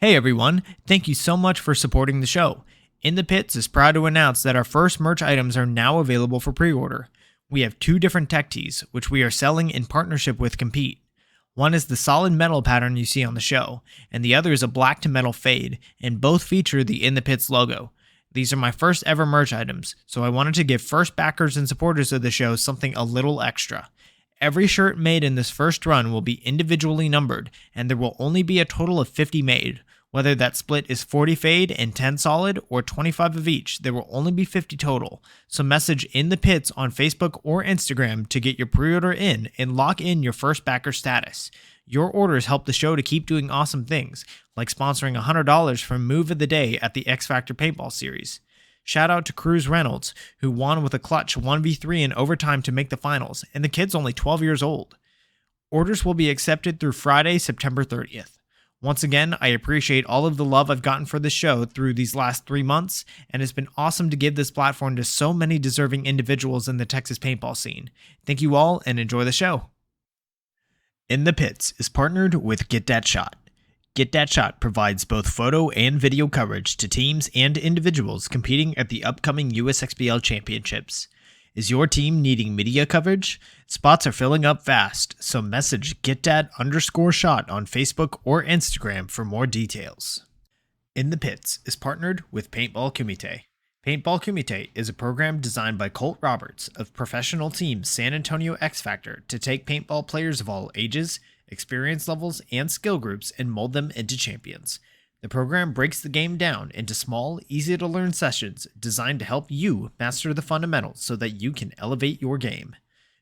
Hey everyone, thank you so much for supporting the show. In the Pits is proud to announce that our first merch items are now available for pre-order. We have two different tech tees, which we are selling in partnership with Compete. One is the solid metal pattern you see on the show, and the other is a black to metal fade, and both feature the In the Pits logo. These are my first ever merch items, so I wanted to give first backers and supporters of the show something a little extra. Every shirt made in this first run will be individually numbered, and there will only be a total of 50 made. Whether that split is 40 fade and 10 solid or 25 of each, there will only be 50 total. So message In the Pits on Facebook or Instagram to get your pre-order in and lock in your first backer status. Your orders help the show to keep doing awesome things, like sponsoring $100 from Move of the Day at the X Factor Paintball Series. Shout out to Cruz Reynolds, who won with a clutch 1v3 in overtime to make the finals, and the kid's only 12 years old. Orders will be accepted through Friday, September 30th. Once again, I appreciate all of the love I've gotten for the show through these last 3 months, and it's been awesome to give this platform to so many deserving individuals in the Texas paintball scene. Thank you all, and enjoy the show. In the Pits is partnered with Get That Shot. Get That Shot provides both photo and video coverage to teams and individuals competing at the upcoming USXBL Championships. Is your team needing media coverage? Spots are filling up fast, so message GetDat_shot on Facebook or Instagram for more details. In the Pits is partnered with Paintball Kumite. Paintball Kumite is a program designed by Colt Roberts of professional team San Antonio X Factor to take paintball players of all ages, experience levels, and skill groups and mold them into champions. The program breaks the game down into small, easy-to-learn sessions designed to help you master the fundamentals so that you can elevate your game.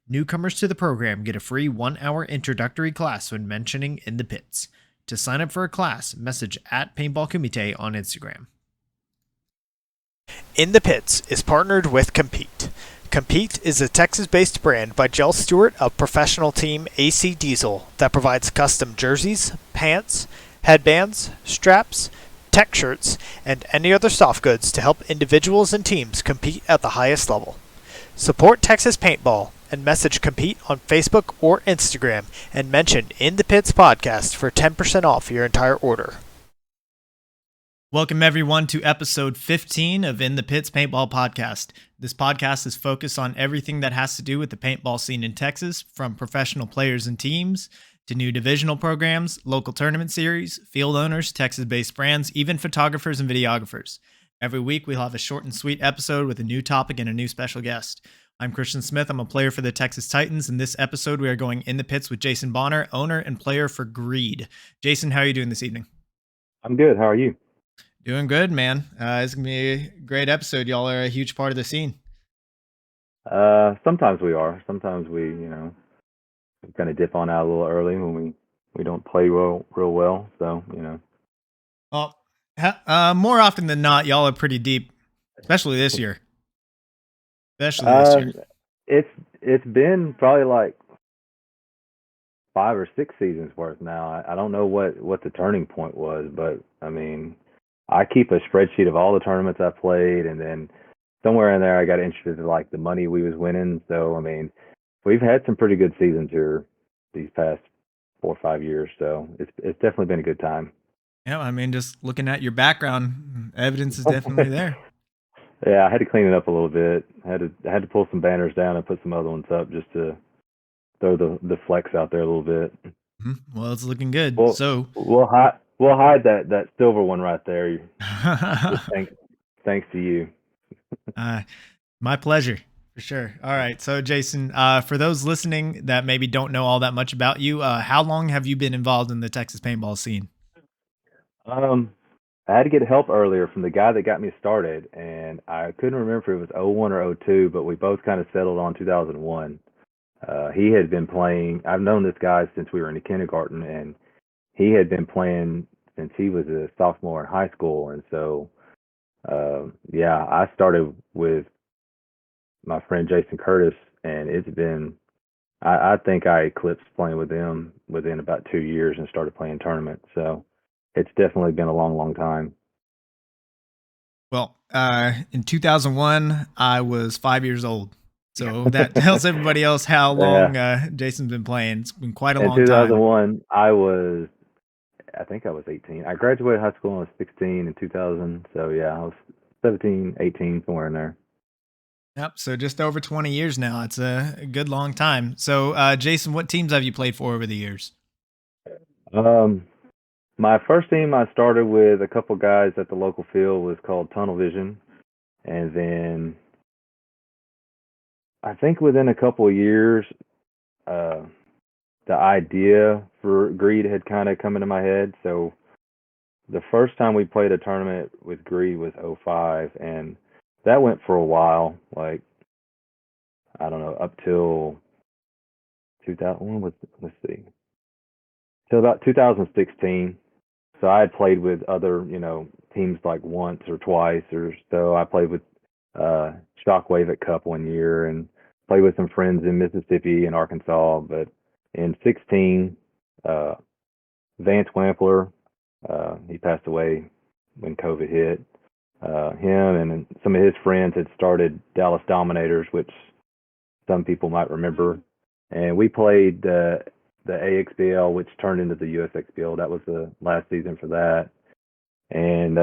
Newcomers to the program get a free 1-hour introductory class when mentioning In the Pits. To sign up for a class, message @PaintballKumite on Instagram. In the Pits is partnered with Compete. Compete is a Texas-based brand by Jell Stewart of professional team AC Diesel that provides custom jerseys, pants, headbands, straps, tech shirts, and any other soft goods to help individuals and teams compete at the highest level. Support Texas Paintball and message Compete on Facebook or Instagram and mention In the Pits Podcast for 10% off your entire order. Welcome everyone to episode 15 of In the Pits Paintball Podcast. This podcast is focused on everything that has to do with the paintball scene in Texas, from professional players and teams to new divisional programs, local tournament series, field owners, Texas-based brands, even photographers and videographers. Every week we'll have a short and sweet episode with a new topic and a new special guest. I'm Christian Smith. I'm a player for the Texas Titans. In this episode, we are going in the pits with Jason Bonner, owner and player for Gree. Jason, how are you doing this evening? I'm good. How are you? Doing good, man. It's going to be a great episode. Y'all are a huge part of the scene. Sometimes we are. Sometimes we kind of dip on out a little early when we don't play real well. So, Well, more often than not, y'all are pretty deep, especially this year. It's been probably like 5 or 6 seasons worth now. I don't know what the turning point was, but I mean, I keep a spreadsheet of all the tournaments I played, and then somewhere in there I got interested in like the money we was winning. So I mean, we've had some pretty good seasons here these past 4 or 5 years. So it's definitely been a good time. Yeah, I mean, just looking at your background, evidence is definitely there. Yeah, I had to clean it up a little bit. I had to pull some banners down and put some other ones up just to throw the flex out there a little bit. Mm-hmm. Well, it's looking good. Well, so we'll hide that silver one right there. Thanks to you. My pleasure, for sure. All right, so Jason, for those listening that maybe don't know all that much about you, how long have you been involved in the Texas paintball scene? I had to get help earlier from the guy that got me started, and I couldn't remember if it was 01 or 02, but we both kind of settled on 2001. He had been playing. I've known this guy since we were in kindergarten, and he had been playing since he was a sophomore in high school. And so, I started with my friend Jason Curtis, and it's been, I think I eclipsed playing with him within about 2 years and started playing tournaments. So it's definitely been a long, long time. Well, in 2001, I was 5 years old. So that tells everybody else how long Jason's been playing. It's been quite a long time. In 2001, I was I think I was 18. I graduated high school when I was 16 in 2000. So yeah, I was 17, 18, somewhere in there. Yep. So just over 20 years now. It's a good long time. So, Jason, what teams have you played for over the years? Um, my first team I started with a couple guys at the local field was called Tunnel Vision, and then I think within a couple of years, uh, the idea for Greed had kind of come into my head. So the first time we played a tournament with Gree was '05, and that went for a while. Like I don't know, up till 2000. Let's see, till about 2016. So I had played with other, teams like once or twice or so. I played with uh, Shockwave at Cup one year and played with some friends in Mississippi and Arkansas. But in 16, uh, Vance Wampler, he passed away when COVID hit. Him and some of his friends had started Dallas Dominators, which some people might remember. And we played the AXBL, which turned into the USXBL. That was the last season for that. And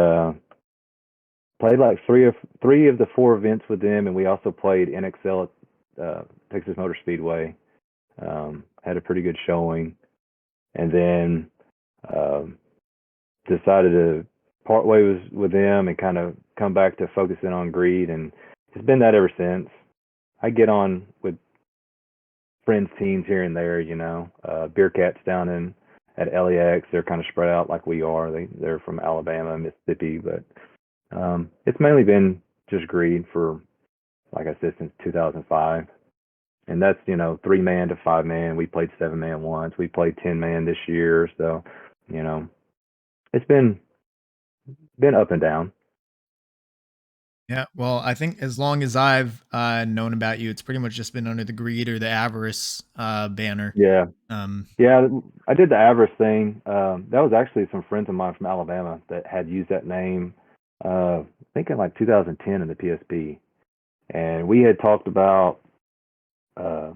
played like three of the four events with them, and we also played NXL at Texas Motor Speedway. Had a pretty good showing, and then decided to part ways with them and kind of come back to focusing on Greed, and it's been that ever since. I get on with friends' teams here and there, Beer Cats down in at LAX. They're kind of spread out like we are. They're from Alabama, Mississippi, but it's mainly been just Greed for, like I said, since 2005. And that's, 3-man to 5-man. We played 7-man once. We played 10-man this year. So, it's been up and down. Yeah, well, I think as long as I've known about you, it's pretty much just been under the Greed or the Avarice banner. Yeah. Um, Yeah, I did the Avarice thing. That was actually some friends of mine from Alabama that had used that name, I think in like 2010 in the PSP. And we had talked about uh,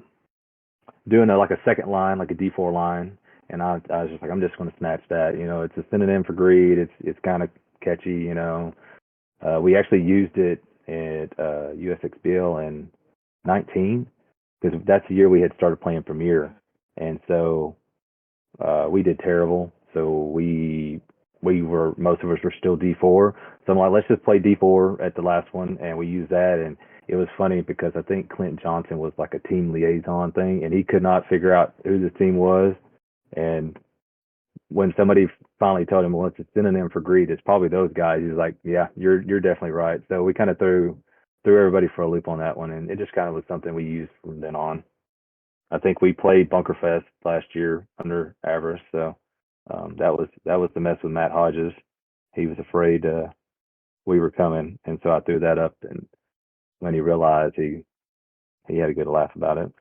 doing like a second line, like a D4 line. And I was just like, I'm just going to snatch that. It's a synonym for Greed. It's kind of catchy. We actually used it at USXBL in 19 because that's the year we had started playing Premiere, and so we did terrible. So most of us were still D4. So I'm like, let's just play D4 at the last one, and we used that. And it was funny because I think Clint Johnson was like a team liaison thing, and he could not figure out who the team was. And when somebody finally told him, well, it's a synonym for Greed, it's probably those guys. He's like, yeah, you're definitely right. So we kind of threw everybody for a loop on that one, and it just kind of was something we used from then on. I think we played Bunkerfest last year under Avarice, so that was the mess with Matt Hodges. He was afraid we were coming, and so I threw that up. And when he realized, he had a good laugh about it.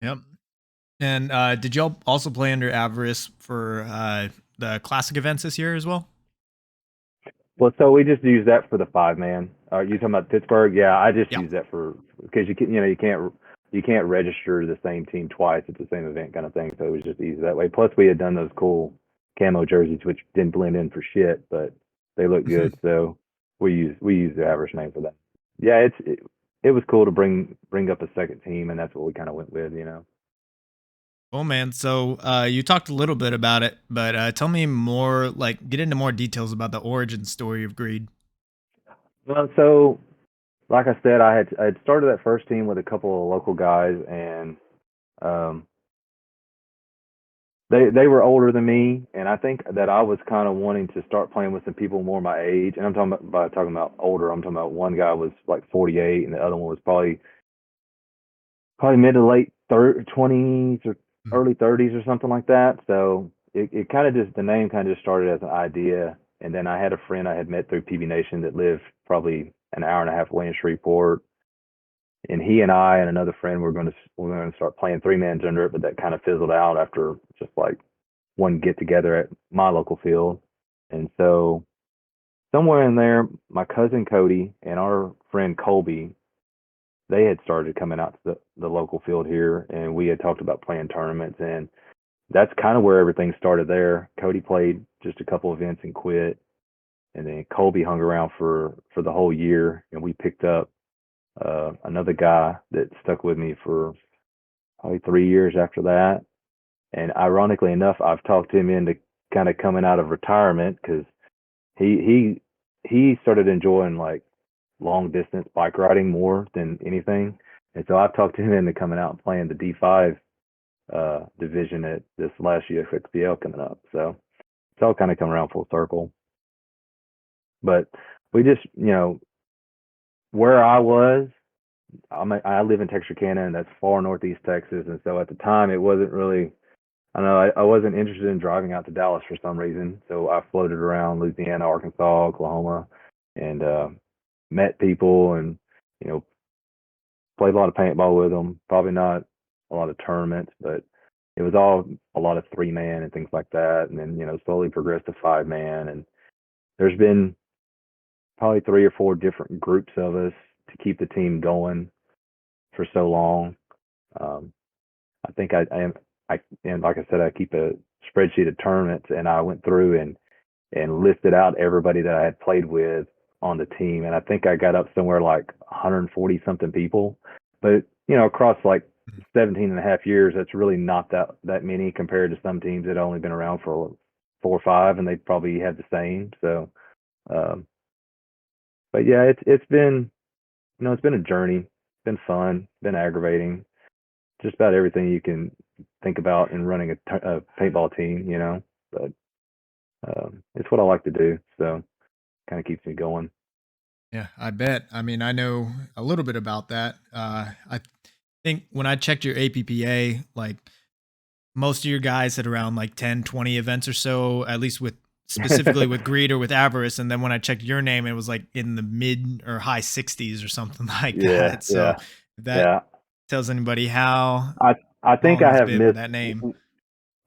yep. And did y'all also play under Avarice for the classic events this year as well? Well, so we just use that for the 5-man. Are you talking about Pittsburgh? Yeah, I just Yeah. use that for because you can't register the same team twice at the same event kind of thing. So it was just easy that way. Plus, we had done those cool camo jerseys, which didn't blend in for shit, but they look good. So we use the average name for that. Yeah, it was cool to bring up a second team, and that's what we kind of went with. Oh man, so you talked a little bit about it, but tell me more, like get into more details about the origin story of Greed. Well, so like I said, I had started that first team with a couple of local guys, and um, they were older than me, and I think that I was kind of wanting to start playing with some people more my age. And I'm talking about by talking about older, I'm talking about one guy was like 48, and the other one was probably mid to late 20s or early 30s or something like that. So it kind of just the name kind of just started as an idea, and then I had a friend I had met through PB Nation that lived probably an hour and a half away in Shreveport, and he and I and another friend were going to start playing 3-mans under it, but that kind of fizzled out after just like one get together at my local field. And so somewhere in there, my cousin Cody and our friend Colby, they had started coming out to the local field here, and we had talked about playing tournaments. And that's kind of where everything started there. Cody played just a couple events and quit, and then Colby hung around for the whole year, and we picked up another guy that stuck with me for probably 3 years after that. And ironically enough, I've talked him into kind of coming out of retirement because he he started enjoying like long distance bike riding more than anything. And so I've talked him into coming out and playing the D5 division at this last UFXPL coming up. So it's all kind of come around full circle. But we just, where I was, I live in Texarkana, and that's far northeast Texas. And so at the time, it wasn't really, I don't know, I wasn't interested in driving out to Dallas for some reason. So I floated around Louisiana, Arkansas, Oklahoma, and met people and, you know, played a lot of paintball with them. Probably not a lot of tournaments, but it was all a lot of 3-man and things like that. And then, slowly progressed to 5-man. And there's been probably 3 or 4 different groups of us to keep the team going for so long. Um, I think and like I said, I keep a spreadsheet of tournaments, and I went through and listed out everybody that I had played with on the team, and I think I got up somewhere like 140 something people. But across like 17 and a half years, that's really not that many compared to some teams that have only been around for 4 or 5, and they probably had the same. So, um, but yeah, it's been it's been a journey. It's been fun. It's been aggravating. Just about everything you can think about in running a paintball team, But it's what I like to do, so kind of keeps me going. Yeah, I bet. I mean, I know a little bit about that. I think when I checked your APPA, like most of your guys had around like 10, 20 events or so, at least with specifically with Greed or with Avarice. And then when I checked your name, it was like in the mid or high 60s or something like Yeah, that. So yeah, if that yeah. tells anybody how I I think long I it's have been with missed. that name.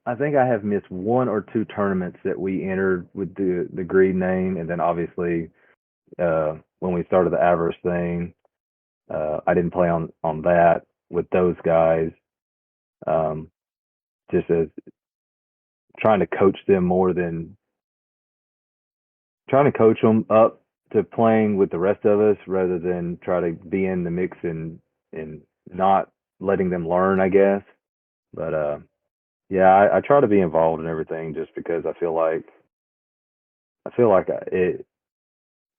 I think I have missed 1 or 2 tournaments that we entered with the Green name, and then obviously when we started the Avarice thing, I didn't play on that with those guys. Um, just as trying to coach them more than trying to coach them up to playing with the rest of us rather than try to be in the mix and not letting them learn, I guess. But yeah, I try to be involved in everything just because I feel like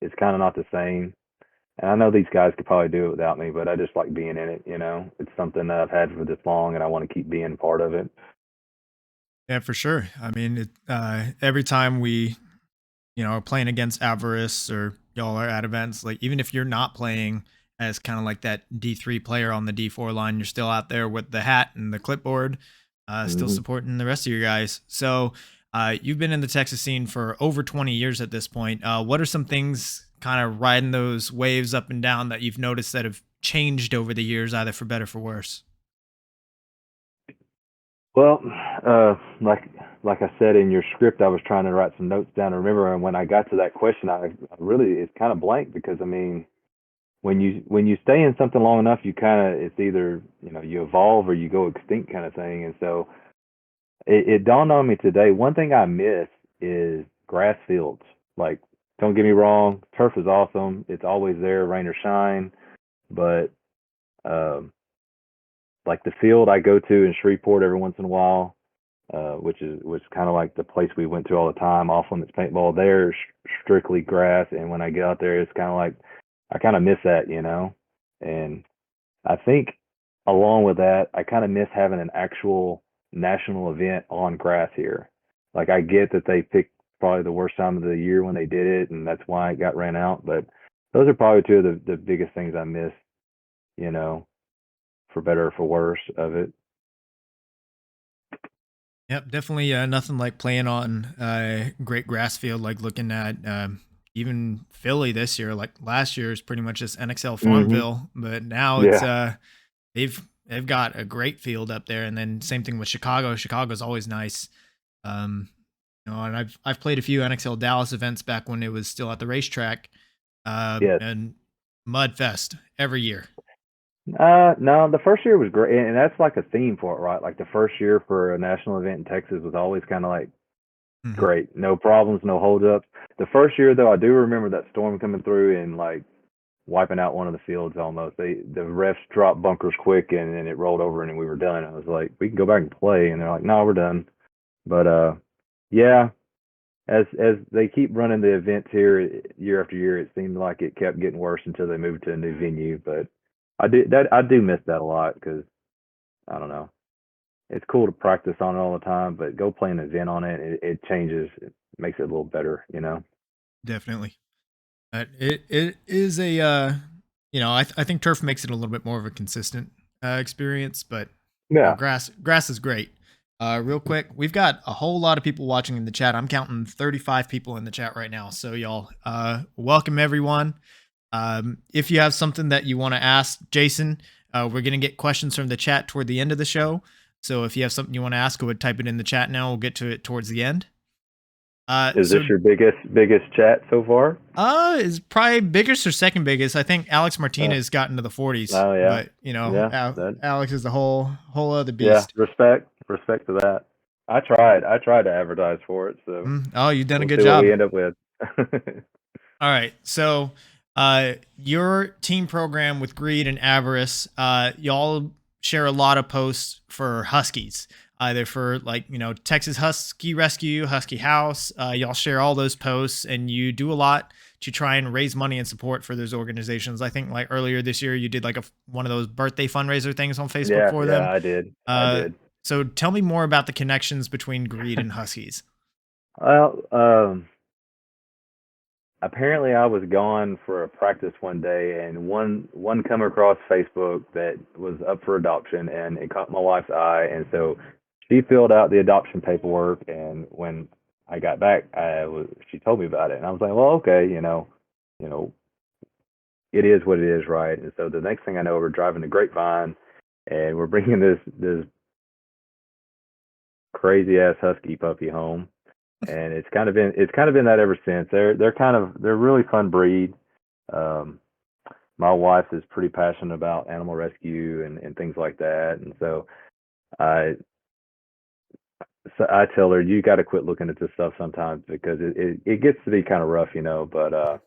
it's kind of not the same. And I know these guys could probably do it without me, but I just like being in it. It's something that I've had for this long, and I want to keep being part of it. Yeah, for sure. I mean, every time we are playing against Avarice or y'all are at events, like even if you're not playing as kind of like that D3 player on the D4 line, you're still out there with the hat and the clipboard, still Hmm. supporting the rest of your guys. So you've been in the Texas scene for over 20 years at this point. What are some things kind of riding those waves up and down that you've noticed that have changed over the years, either for better or for worse? Well, uh, like like I said in your script, I was trying to write some notes down to remember, and when I got to that question, I really it's kind of blank because I mean, when you stay in something long enough, you kind of it's either you evolve or you go extinct kind of thing. And so it dawned on me today. One thing I miss is grass fields. Like, don't get me wrong, turf is awesome. It's always there, rain or shine. But um, like the field I go to in Shreveport every once in a while, which kind of like the place we went to all the time, off limits paintball. There's strictly grass, and when I get out there, it's kind of like I kind of miss that. And I think along with that, I kind of miss having an actual national event on grass here. Like I get that they picked probably the worst time of the year when they did it, and that's why it got ran out. But those are probably two of the biggest things I miss, you know, for better or for worse of it. Yep, definitely nothing like playing on great grass field, like looking at even Philly this year. Like last year is pretty much just NXL Hmm. Farmville, but now it's Yeah. they've got a great field up there, and then same thing with Chicago. Chicago's always nice. Um, and I've played a few NXL Dallas events back when it was still at the racetrack, Yes. and Mud Fest every year. No, the first year was great, and that's like a theme for it, right? Like the first year for a national event in Texas was always kind of like Hmm. great, no problems, no holdups. The first year though, I do remember that storm coming through and like wiping out one of the fields almost. The refs dropped bunkers quick, and then it rolled over and we were done. I was like, we can go back and play, and they're like, no, we're done. But yeah, as they keep running the events here year after year, it seemed like it kept getting worse until they moved to a new venue. But I do miss that a lot because I don't know. It's cool to practice on it all the time, but go play an event on it, it changes, it makes it a little better, you know. Definitely. It is a I think turf makes it a little bit more of a consistent experience, but Yeah. grass is great. Real quick, we've got a whole lot of people watching in the chat. I'm counting 35 people in the chat right now. So y'all, welcome everyone. If you have something that you want to ask Jason, we're gonna get questions from the chat toward the end of the show. So if you have something you want to ask, go ahead type it in the chat now. We'll get to it towards the end. Is So this your biggest chat so far? is probably biggest or second biggest. I think Alex Uh, Martinez got into the 40s, oh yeah, but you know, yeah, that Alex is the whole other yeah. beast. Respect to that. I tried to advertise for it, so Oh, you've done a we'll good see what we job. end up with. All right, so your team program with Greed and Avarice, y'all share a lot of posts for Huskies, either for like Texas Husky Rescue, Husky House. Y'all share all those posts, and you do a lot to try and raise money and support for those organizations. I think like earlier this year, you did like one of those birthday fundraiser things on Facebook Yeah, for yeah, them. I Uh, did. so tell me more about the connections between Greed and Huskies. Well, apparently I was gone for a practice one day, and one come across Facebook that was up for adoption, and it caught my wife's eye, and so she filled out the adoption paperwork. And when I got back, she told me about it, and I was like, well, okay, you know, it is what it is, right? And so the next thing I know, we're driving to Grapevine, and we're bringing this crazy ass husky puppy home, and it's kind of been that ever since. They're a really fun breed. Um, my wife is pretty passionate about animal rescue and things like that, and I I tell her you got to quit looking at this stuff sometimes because it gets to be kind of rough, you know. But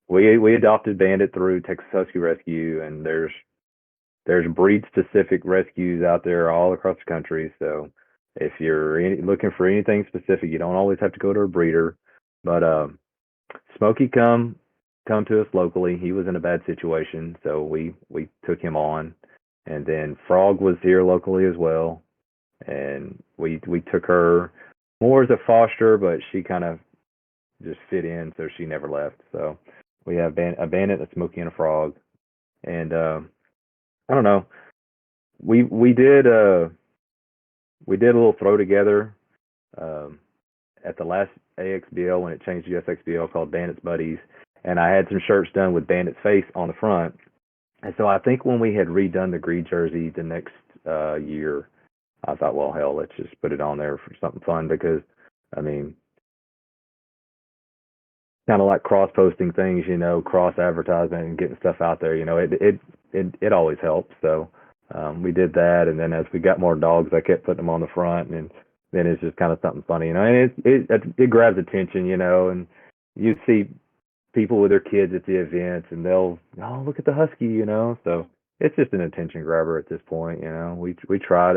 we adopted Bandit through Texas Husky Rescue, and there's breed specific rescues out there all across the country. So if you're looking for anything specific, you don't always have to go to a breeder. But Smokey come to us locally. He was in a bad situation, so we took him on. And then Frog was here locally as well, and we took her more as a foster, but she kind of just fit in, so she never left. So we have a Bandit, a Smokey, and a Frog. And I don't know. We we did uh we did a little throw together um, at the last AXBL when it changed to USXBL called Bandit's Buddies, and I had some shirts done with Bandit's face on the front. And so I think when we had redone the Gree jersey the next year, I thought, well, hell, let's just put it on there for something fun because, I mean, kind of like cross posting things, cross advertising and getting stuff out there. It always helps. So we did that, and then as we got more dogs, I kept putting them on the front, and then it's just kind of something funny, and it grabs attention, and you see people with their kids at the events, and they'll look at the husky, so it's just an attention grabber at this point. We tried.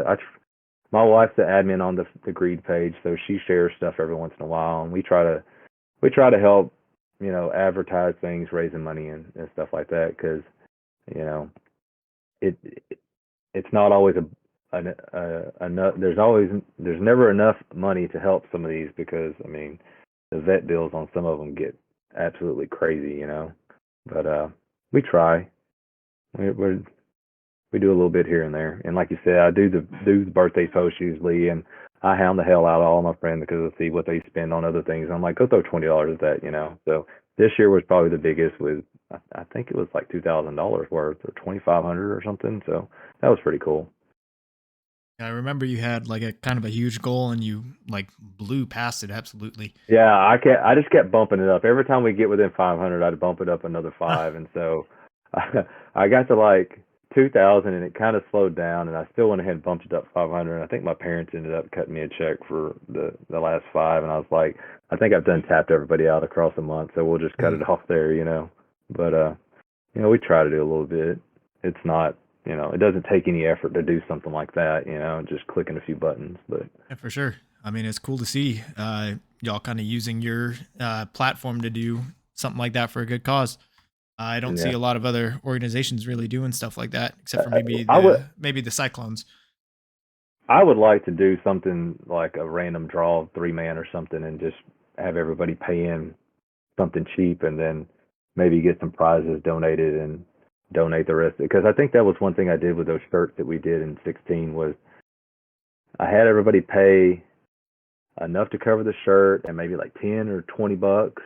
My wife's the admin on the Greed page, so she shares stuff every once in a while, and we try to help, advertise things, raising money and stuff like that, because you know it it's not always enough. There's never enough money to help some of these because I mean the vet bills on some of them get absolutely crazy, But we try. We we do a little bit here and there, and like you said, I do the birthday post usually, and I hound the hell out of all my friends because I see what they spend on other things. I'm like, go throw $20 at that. So this year was probably the biggest with I think it was like $2,000 worth or 2,500 or something. So that was pretty cool. I remember you had like a kind of a huge goal and you like blew past it. Absolutely. Yeah, I just kept bumping it up. Every time we get within 500, I'd bump it up another five, and so I got to like 2000, and it kind of slowed down, and I still went ahead and bumped it up 500. And I think my parents ended up cutting me a check for the last five, and I was like, I think I've done tapped everybody out across a month, so we'll just cut it off there, you know. But we try to do a little bit. It's not, it doesn't take any effort to do something like that, just clicking a few buttons. But Yeah, for sure. I mean, it's cool to see y'all kind of using your platform to do something like that for a good cause. I don't see yeah, a lot of other organizations really doing stuff like that, except for I would maybe the Cyclones. I would like to do something like a random draw 3-man or something, and just have everybody pay in something cheap, and then maybe get some prizes donated and donate the rest. Because I think that was one thing I did with those shirts that we did in 16 was I had everybody pay enough to cover the shirt and maybe like 10 or 20 bucks,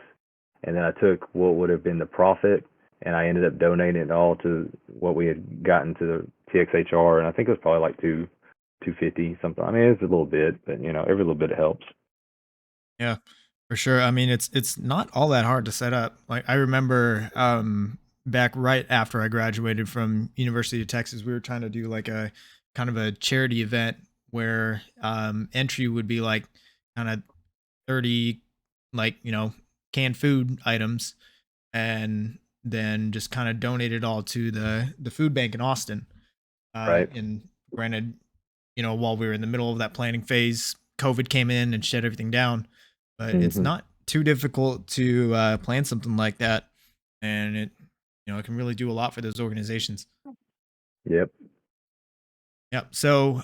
and then I took what would have been the profit and I ended up donating it all to what we had gotten to the TXHR, and I think it was probably like 250 something. I mean, it's a little bit, but every little bit helps. Yeah, for sure. I mean, it's not all that hard to set up. Like I remember back right after I graduated from University of Texas, we were trying to do like a kind of a charity event where entry would be like kind of 30 like, canned food items, and then just kind of donate it all to the food bank in Austin. Right. And granted, while we were in the middle of that planning phase, COVID came in and shut everything down. But it's Hmm. not too difficult to plan something like that, and it can really do a lot for those organizations. Yep. Yep. So,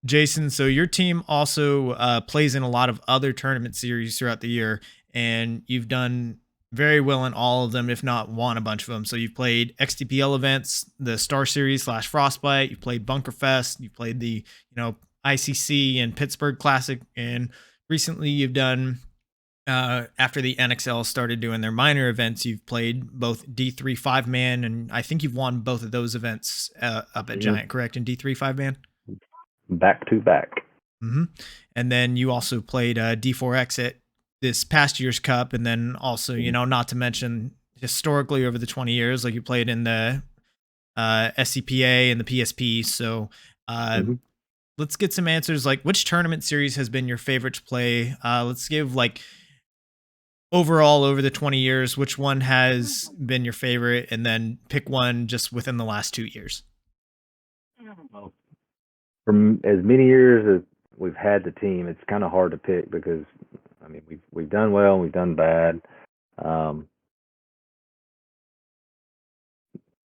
Jason, so your team also plays in a lot of other tournament series throughout the year, and you've done very well in all of them, if not won a bunch of them. So you've played XTPL events, the Star Series / Frostbite. You played Bunker Fest. You played the ICC and Pittsburgh Classic, and recently you've done. After the NXL started doing their minor events, you've played both D3 5-man, and I think you've won both of those events up at Hmm. Giant, correct? In D3 5-man? Back to back. Mm-hmm. And then you also played D4X at this past year's Cup, and then also, not to mention historically over the 20 years, like you played in the SCPA and the PSP. So uh, Hmm. let's get some answers. Like, which tournament series has been your favorite to play? Let's give like overall over the 20 years, which one has been your favorite, and then pick one just within the last 2 years. Well, from as many years as we've had the team, it's kind of hard to pick because I mean we've done well and we've done bad. Um,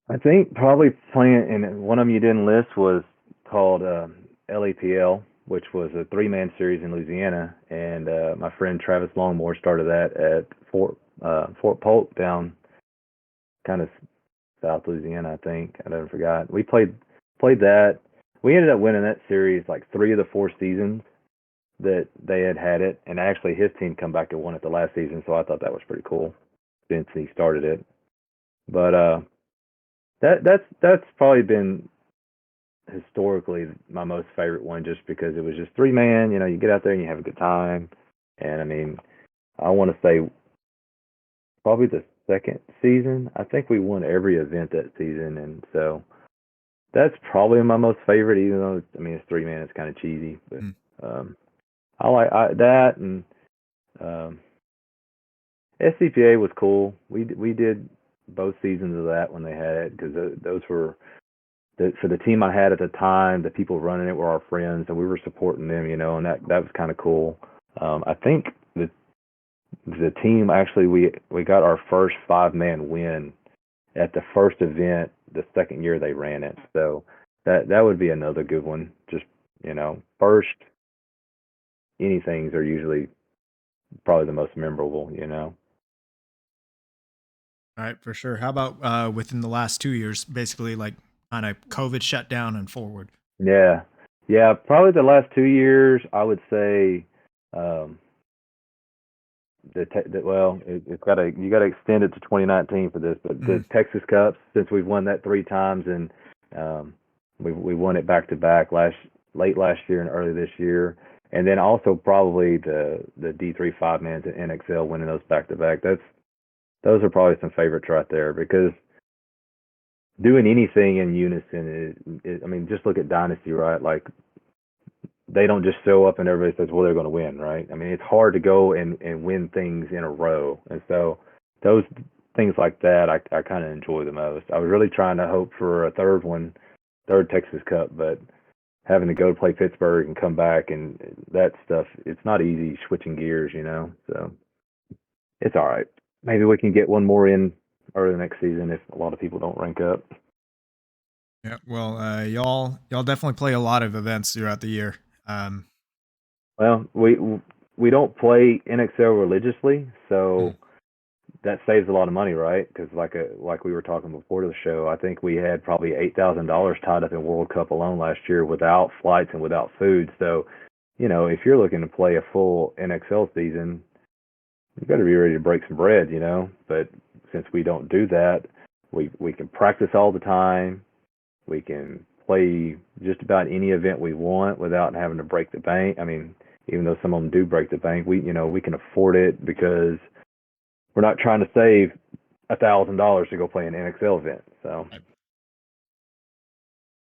I think probably playing, and one of them you didn't list was called LAPL, which was a 3-man series in Louisiana, and my friend Travis Longmore started that at Fort Polk down kind of South Louisiana, I think. I never forgot. We played that. We ended up winning that series like 3 of the 4 seasons that they had it, and actually his team come back and won it the last season. So I thought that was pretty cool since he started it. But that's probably been historically my most favorite one, just because it was just 3-man. You get out there and you have a good time, and I mean, I want to say probably the second season. I think we won every event that season, and so that's probably my most favorite. Even though it's 3-man, it's kind of cheesy, but Mm. um, I like that, and um, SCPA was cool. We did both seasons of that when they had it, because those were for the team I had at the time. The people running it were our friends, and we were supporting them, and that was kind of cool. I think the team actually we got our first 5-man win at the first event the second year they ran it. So that would be another good one. Just first anythings are usually probably the most memorable. All right, for sure. How about within the last 2 years, basically like kind of COVID shutdown and forward? Yeah. Yeah, probably the last 2 years I would say um it's got to you got to extend it to 2019 for this, but the Mm. Texas Cups, since we've won that 3 times, and um, we won it back to back late last year and early this year, and then also probably the D3 5-mans and NXL winning those back to back. Those are probably some favorites right there, because doing anything in unison is, I mean, just look at Dynasty, right? Like they don't just show up and everybody says, well, they're going to win, right? I mean, it's hard to go and win things in a row. And so those things like that, I kind of enjoy the most. I was really trying to hope for a third Texas Cup, but having to go play Pittsburgh and come back and that stuff, it's not easy switching gears, you know? So it's all right. Maybe we can get one more in early next season if a lot of people don't rank up. Yeah, well, y'all definitely play a lot of events throughout the year. Well, we don't play NXL religiously, so that saves a lot of money, right? Because like we were talking before the show, I think we had probably $8,000 tied up in World Cup alone last year without flights and without food. So, you know, if you're looking to play a full NXL season, you better be ready to break some bread, you know. But since we don't do that, we can practice all the time. We can play just about any event we want without having to break the bank. I mean, even though some of them do break the bank, we can afford it because we're not trying to save $1,000 to go play an NXL event. So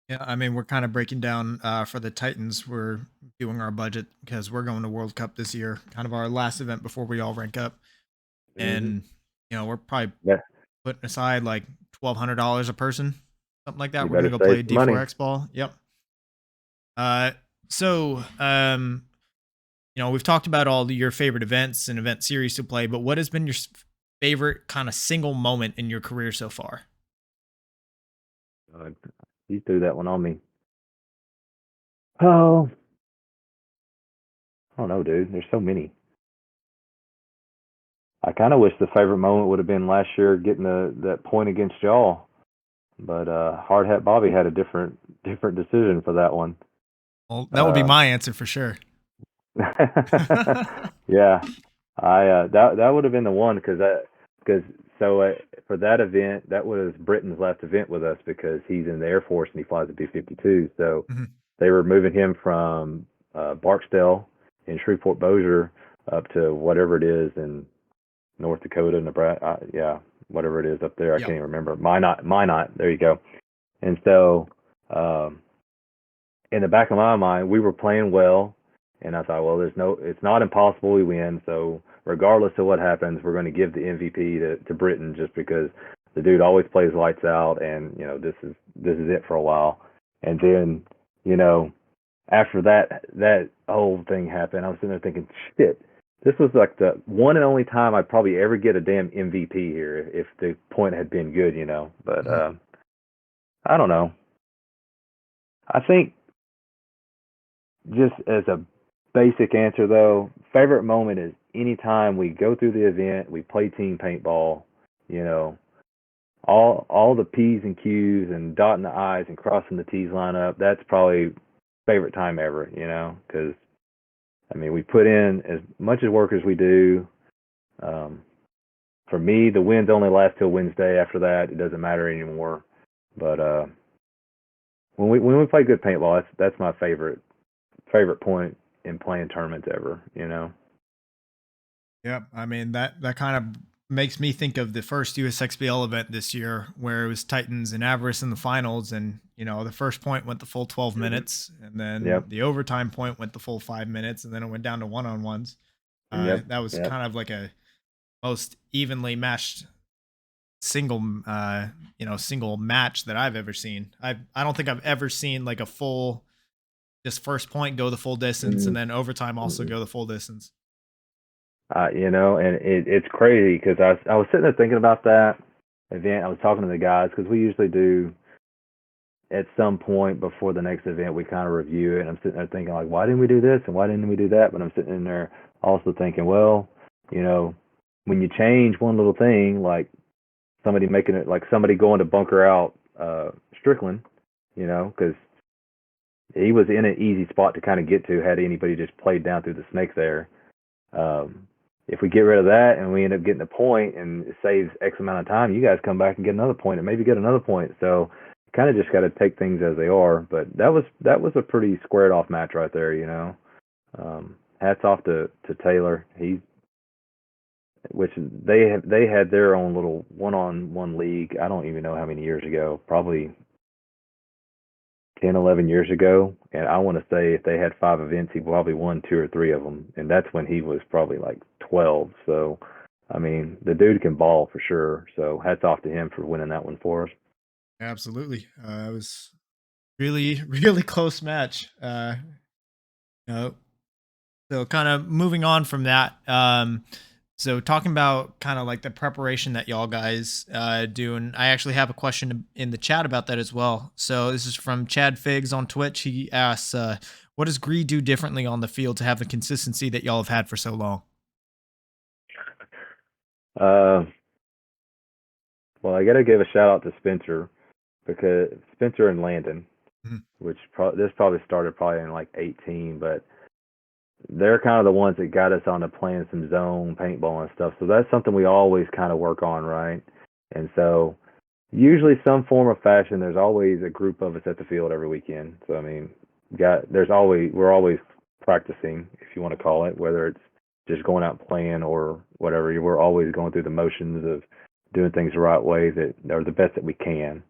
Yeah, I mean, we're kind of breaking down for the Titans. We're doing our budget because we're going to World Cup this year, kind of our last event before we all rank up. And we're probably yeah, putting aside like $1,200 a person, something like that. you We're gonna better go save play some money. D4X ball. Yep. So we've talked about all your favorite events and event series to play, but what has been your favorite kind of single moment in your career so far? You threw that one on me. Oh, I don't know, dude. There's so many. I kind of wish the favorite moment would have been last year getting that point against y'all, but Hard Hat Bobby had a different decision for that one. Well, that would be my answer for sure. Yeah, that would have been the one because for that event that was Britton's last event with us because he's in the Air Force and he flies a B-52. So they were moving him from Barksdale in Shreveport Bossier up to whatever it is in North Dakota, Nebraska. Yeah, whatever it is up there. I can't even remember. Minot. There you go. And so in the back of my mind, we were playing well. And I thought, well, it's not impossible we win. So regardless of what happens, we're going to give the MVP to Britton just because the dude always plays lights out, and this is it for a while. And then after that whole thing happened, I was sitting there thinking, shit, this was like the one and only time I'd probably ever get a damn MVP here if the point had been good, But I don't know. I think just as a basic answer though, favorite moment is anytime we go through the event, we play team paintball, all the P's and Q's and dotting the I's and crossing the T's line up. That's probably favorite time ever, because I mean we put in as much as work as we do. For me, the wins only last till Wednesday. After that, it doesn't matter anymore. But when we play good paintball, that's my favorite point in playing tournaments ever, Yeah, I mean that kind of makes me think of the first USXBL event this year where it was Titans and Avarice in the finals, and the first point went the full 12 minutes, and then the overtime point went the full 5 minutes, and then it went down to one-on-ones. That was kind of like a most evenly matched single match that I've ever seen. I don't think I've ever seen like a full just first point go the full distance and then overtime also go the full distance. And it's crazy because I was sitting there thinking about that event. I was talking to the guys because we usually do at some point before the next event, we kind of review it. And I'm sitting there thinking like, why didn't we do this and why didn't we do that? But I'm sitting in there also thinking, well, when you change one little thing, like somebody making it, like somebody going to bunker out Strickland, because he was in an easy spot to kind of get to had anybody just played down through the snake there. If we get rid of that and we end up getting a point and it saves X amount of time, you guys come back and get another point and maybe get another point. So kind of just got to take things as they are. But that was a pretty squared off match right there, Hats off to Taylor. which they had their own little one-on-one league. I don't even know how many years ago, probably 10, 11 years ago. And I want to say if they had 5 events, he probably won 2 or 3 of them. And that's when he was probably like 12. So, I mean, the dude can ball for sure. So hats off to him for winning that one for us. Absolutely. It was really, really close match. You know, so kind of moving on from that. So talking about kind of like the preparation that y'all guys do, and I actually have a question in the chat about that as well. So this is from Chad Figs on Twitch. He asks, "What does Gree do differently on the field to have the consistency that y'all have had for so long?" Uh, well, I got to give a shout out to Spencer because Spencer and Landon, Mhm. which this probably started probably in like 18, but they're kind of the ones that got us onto playing some zone paintball and stuff. So that's something we always kind of work on, right? And so usually some form of fashion, there's always a group of us at the field every weekend. So I mean, we're always practicing, if you want to call it, whether it's just going out and playing or whatever. We're always going through the motions of doing things the right way that are the best that we can.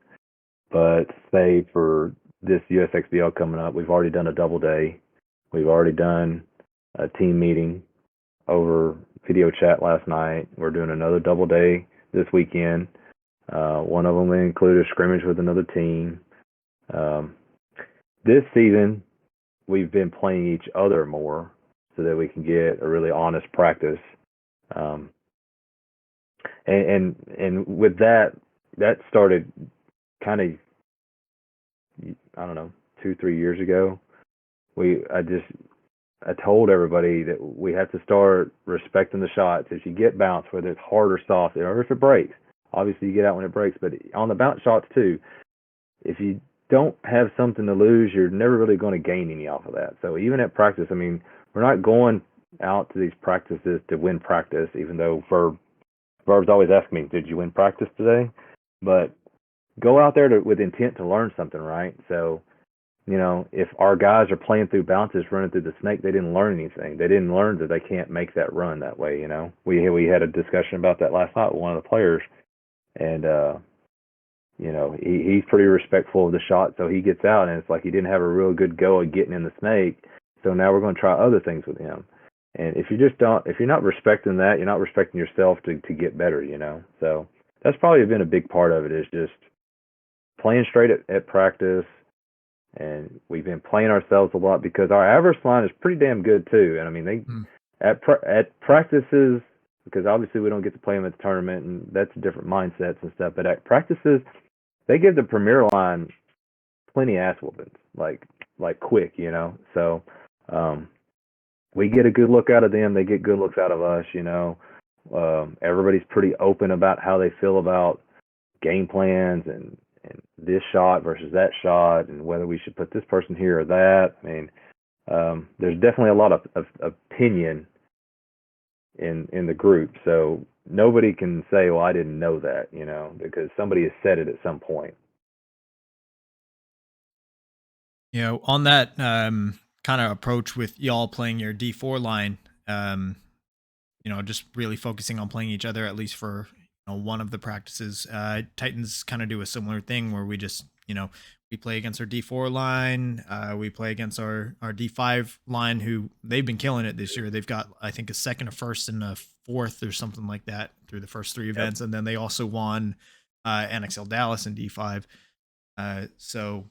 But say for this USXBL coming up, we've already done a double day. We've already done a team meeting over video chat last night. We're doing another double day this weekend. One of them will include a scrimmage with another team. This season, we've been playing each other more so that we can get a really honest practice. Um, and with that, that started kind of, I don't know, 2, 3 years ago. I told everybody that we have to start respecting the shots. If you get bounced, whether it's hard or soft, or if it breaks, obviously you get out when it breaks. But on the bounce shots too, if you don't have something to lose, you're never really going to gain any off of that. So even at practice, I mean, we're not going out to these practices to win practice. Even though Verb's always asking me, "Did you win practice today?" But go out there with intent to learn something, right? So if our guys are playing through bounces, running through the snake, they didn't learn anything. They didn't learn that they can't make that run that way. We had a discussion about that last night with one of the players, and he's pretty respectful of the shot, so he gets out, and it's like he didn't have a real good go at getting in the snake. So now we're going to try other things with him. And if you're not respecting that, you're not respecting yourself to get better. So that's probably been a big part of it, is just playing straight at practice. And we've been playing ourselves a lot because our average line is pretty damn good too. And I mean, at practices, because obviously we don't get to play them at the tournament, and that's different mindsets and stuff. But at practices, they give the premier line plenty of ass whoopings, like quick, So we get a good look out of them. They get good looks out of us. Everybody's pretty open about how they feel about game plans and this shot versus that shot, and whether we should put this person here or that. I mean, there's definitely a lot of opinion in the group, so nobody can say, "Well, I didn't know that," because somebody has said it at some point. On that kind of approach with y'all playing your D4 line, just really focusing on playing each other, at least for one of the practices. Titans kind of do a similar thing where we just, we play against our D4 line. We play against our D5 line, who they've been killing it this year. They've got, I think, a second, a first, and a fourth or something like that through the first 3 events. And then they also won NXL Dallas in D5. So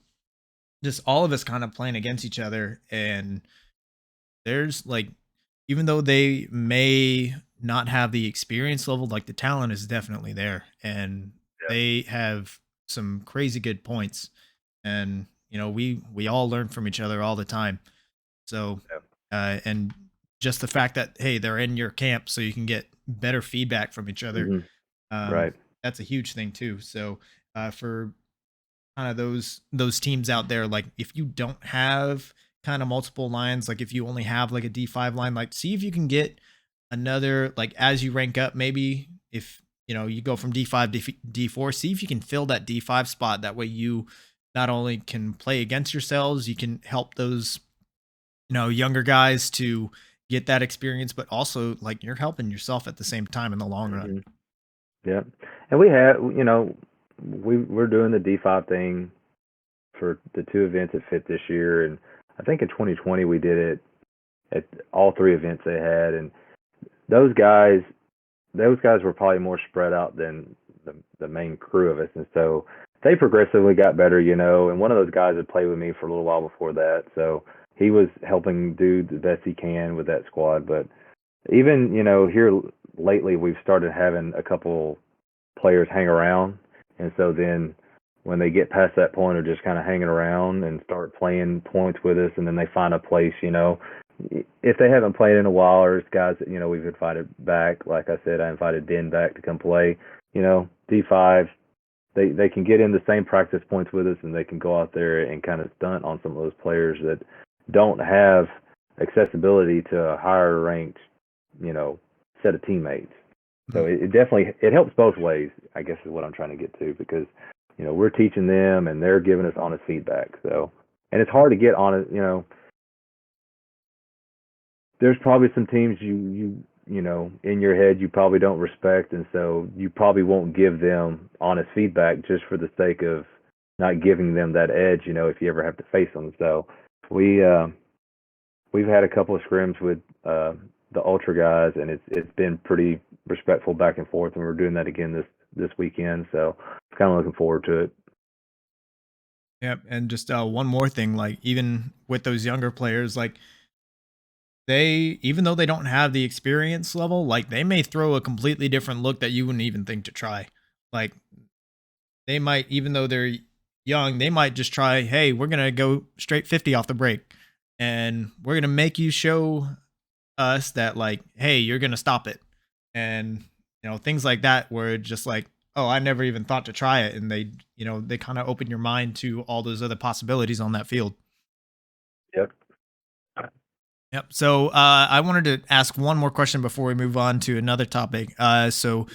just all of us kind of playing against each other. And there's like, even though they may not have the experience level, like the talent is definitely there, and they have some crazy good points. And we all learn from each other all the time. So and just the fact that, hey, they're in your camp, so you can get better feedback from each other. Right. That's a huge thing too. So for kind of those teams out there, like if you don't have kind of multiple lines, like if you only have like a D5 line, like see if you can get another, like as you rank up, maybe if you go from D5 to D4, see if you can fill that D5 spot. That way you not only can play against yourselves, you can help those younger guys to get that experience, but also like you're helping yourself at the same time in the long run. Hmm. Yeah, and we have, we're doing the D5 thing for the two events that fit this year, and I think in 2020 we did it at all three events they had, and those guys were probably more spread out than the main crew of us, and so they progressively got better, and one of those guys had played with me for a little while before that, so he was helping do the best he can with that squad. But even, here lately we've started having a couple players hang around, and so then when they get past that point of just kind of hanging around and start playing points with us, and then they find a place, if they haven't played in a while, or it's guys that we've invited back. Like I said, I invited Ben back to come play. D5, they can get in the same practice points with us, and they can go out there and kind of stunt on some of those players that don't have accessibility to a higher ranked, set of teammates. So it definitely helps both ways, I guess, is what I'm trying to get to, because we're teaching them and they're giving us honest feedback. So, and it's hard to get honest. There's probably some teams you in your head you probably don't respect, and so you probably won't give them honest feedback just for the sake of not giving them that edge. If you ever have to face them. So we've had a couple of scrims with the Ultra guys, and it's been pretty respectful back and forth, and we're doing that again this weekend. So I'm kind of looking forward to it. Yep. And just one more thing, like even with those younger players, like even though they don't have the experience level, like they may throw a completely different look that you wouldn't even think to try. Like they might, even though they're young, they might just try, hey, we're going to go straight 50 off the break, and we're going to make you show us that, like, hey, you're going to stop it. And, things like that, where it's just like, oh, I never even thought to try it. And they kind of open your mind to all those other possibilities on that field. Yep. Yep. So I wanted to ask one more question before we move on to another topic. Do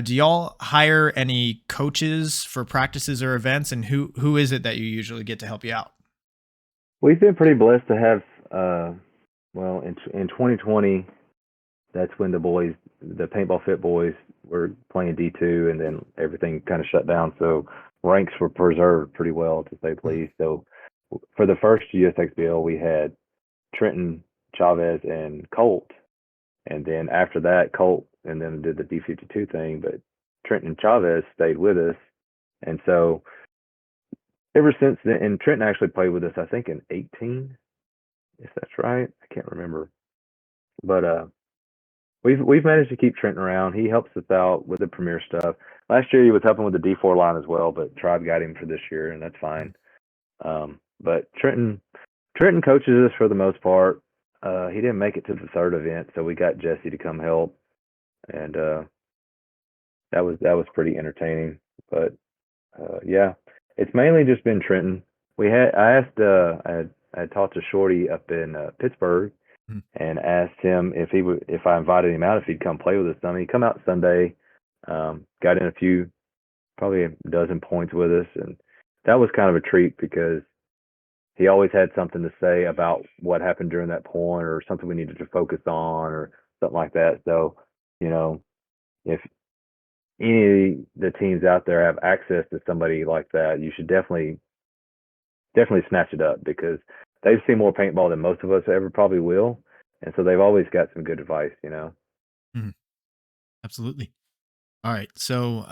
y'all hire any coaches for practices or events, and who is it that you usually get to help you out? We've been pretty blessed to have, in 2020, that's when the Paintball Fit boys were playing D2, and then everything kind of shut down. So ranks were preserved pretty well, to say the least. So for the first USXBL, we had Trenton, Chavez, and Colt. And then after that, Colt and then did the D52 thing, but Trenton and Chavez stayed with us. And so ever since then, and Trenton actually played with us, I think in 18, if that's right. I can't remember. But we've managed to keep Trenton around. He helps us out with the Premier stuff. Last year he was helping with the D4 line as well, but Tribe got him for this year, and that's fine. But Trenton coaches us for the most part. He didn't make it to the third event, so we got Jesse to come help, and that was pretty entertaining. But yeah, it's mainly just been Trenton. I had talked to Shorty up in Pittsburgh and asked him if I invited him out, if he'd come play with us. He come out Sunday, got in probably a dozen points with us, and that was kind of a treat because he always had something to say about what happened during that point, or something we needed to focus on, or something like that. So, if any of the teams out there have access to somebody like that, you should definitely snatch it up, because they've seen more paintball than most of us ever probably will. And so they've always got some good advice, Mm-hmm. Absolutely. All right. So,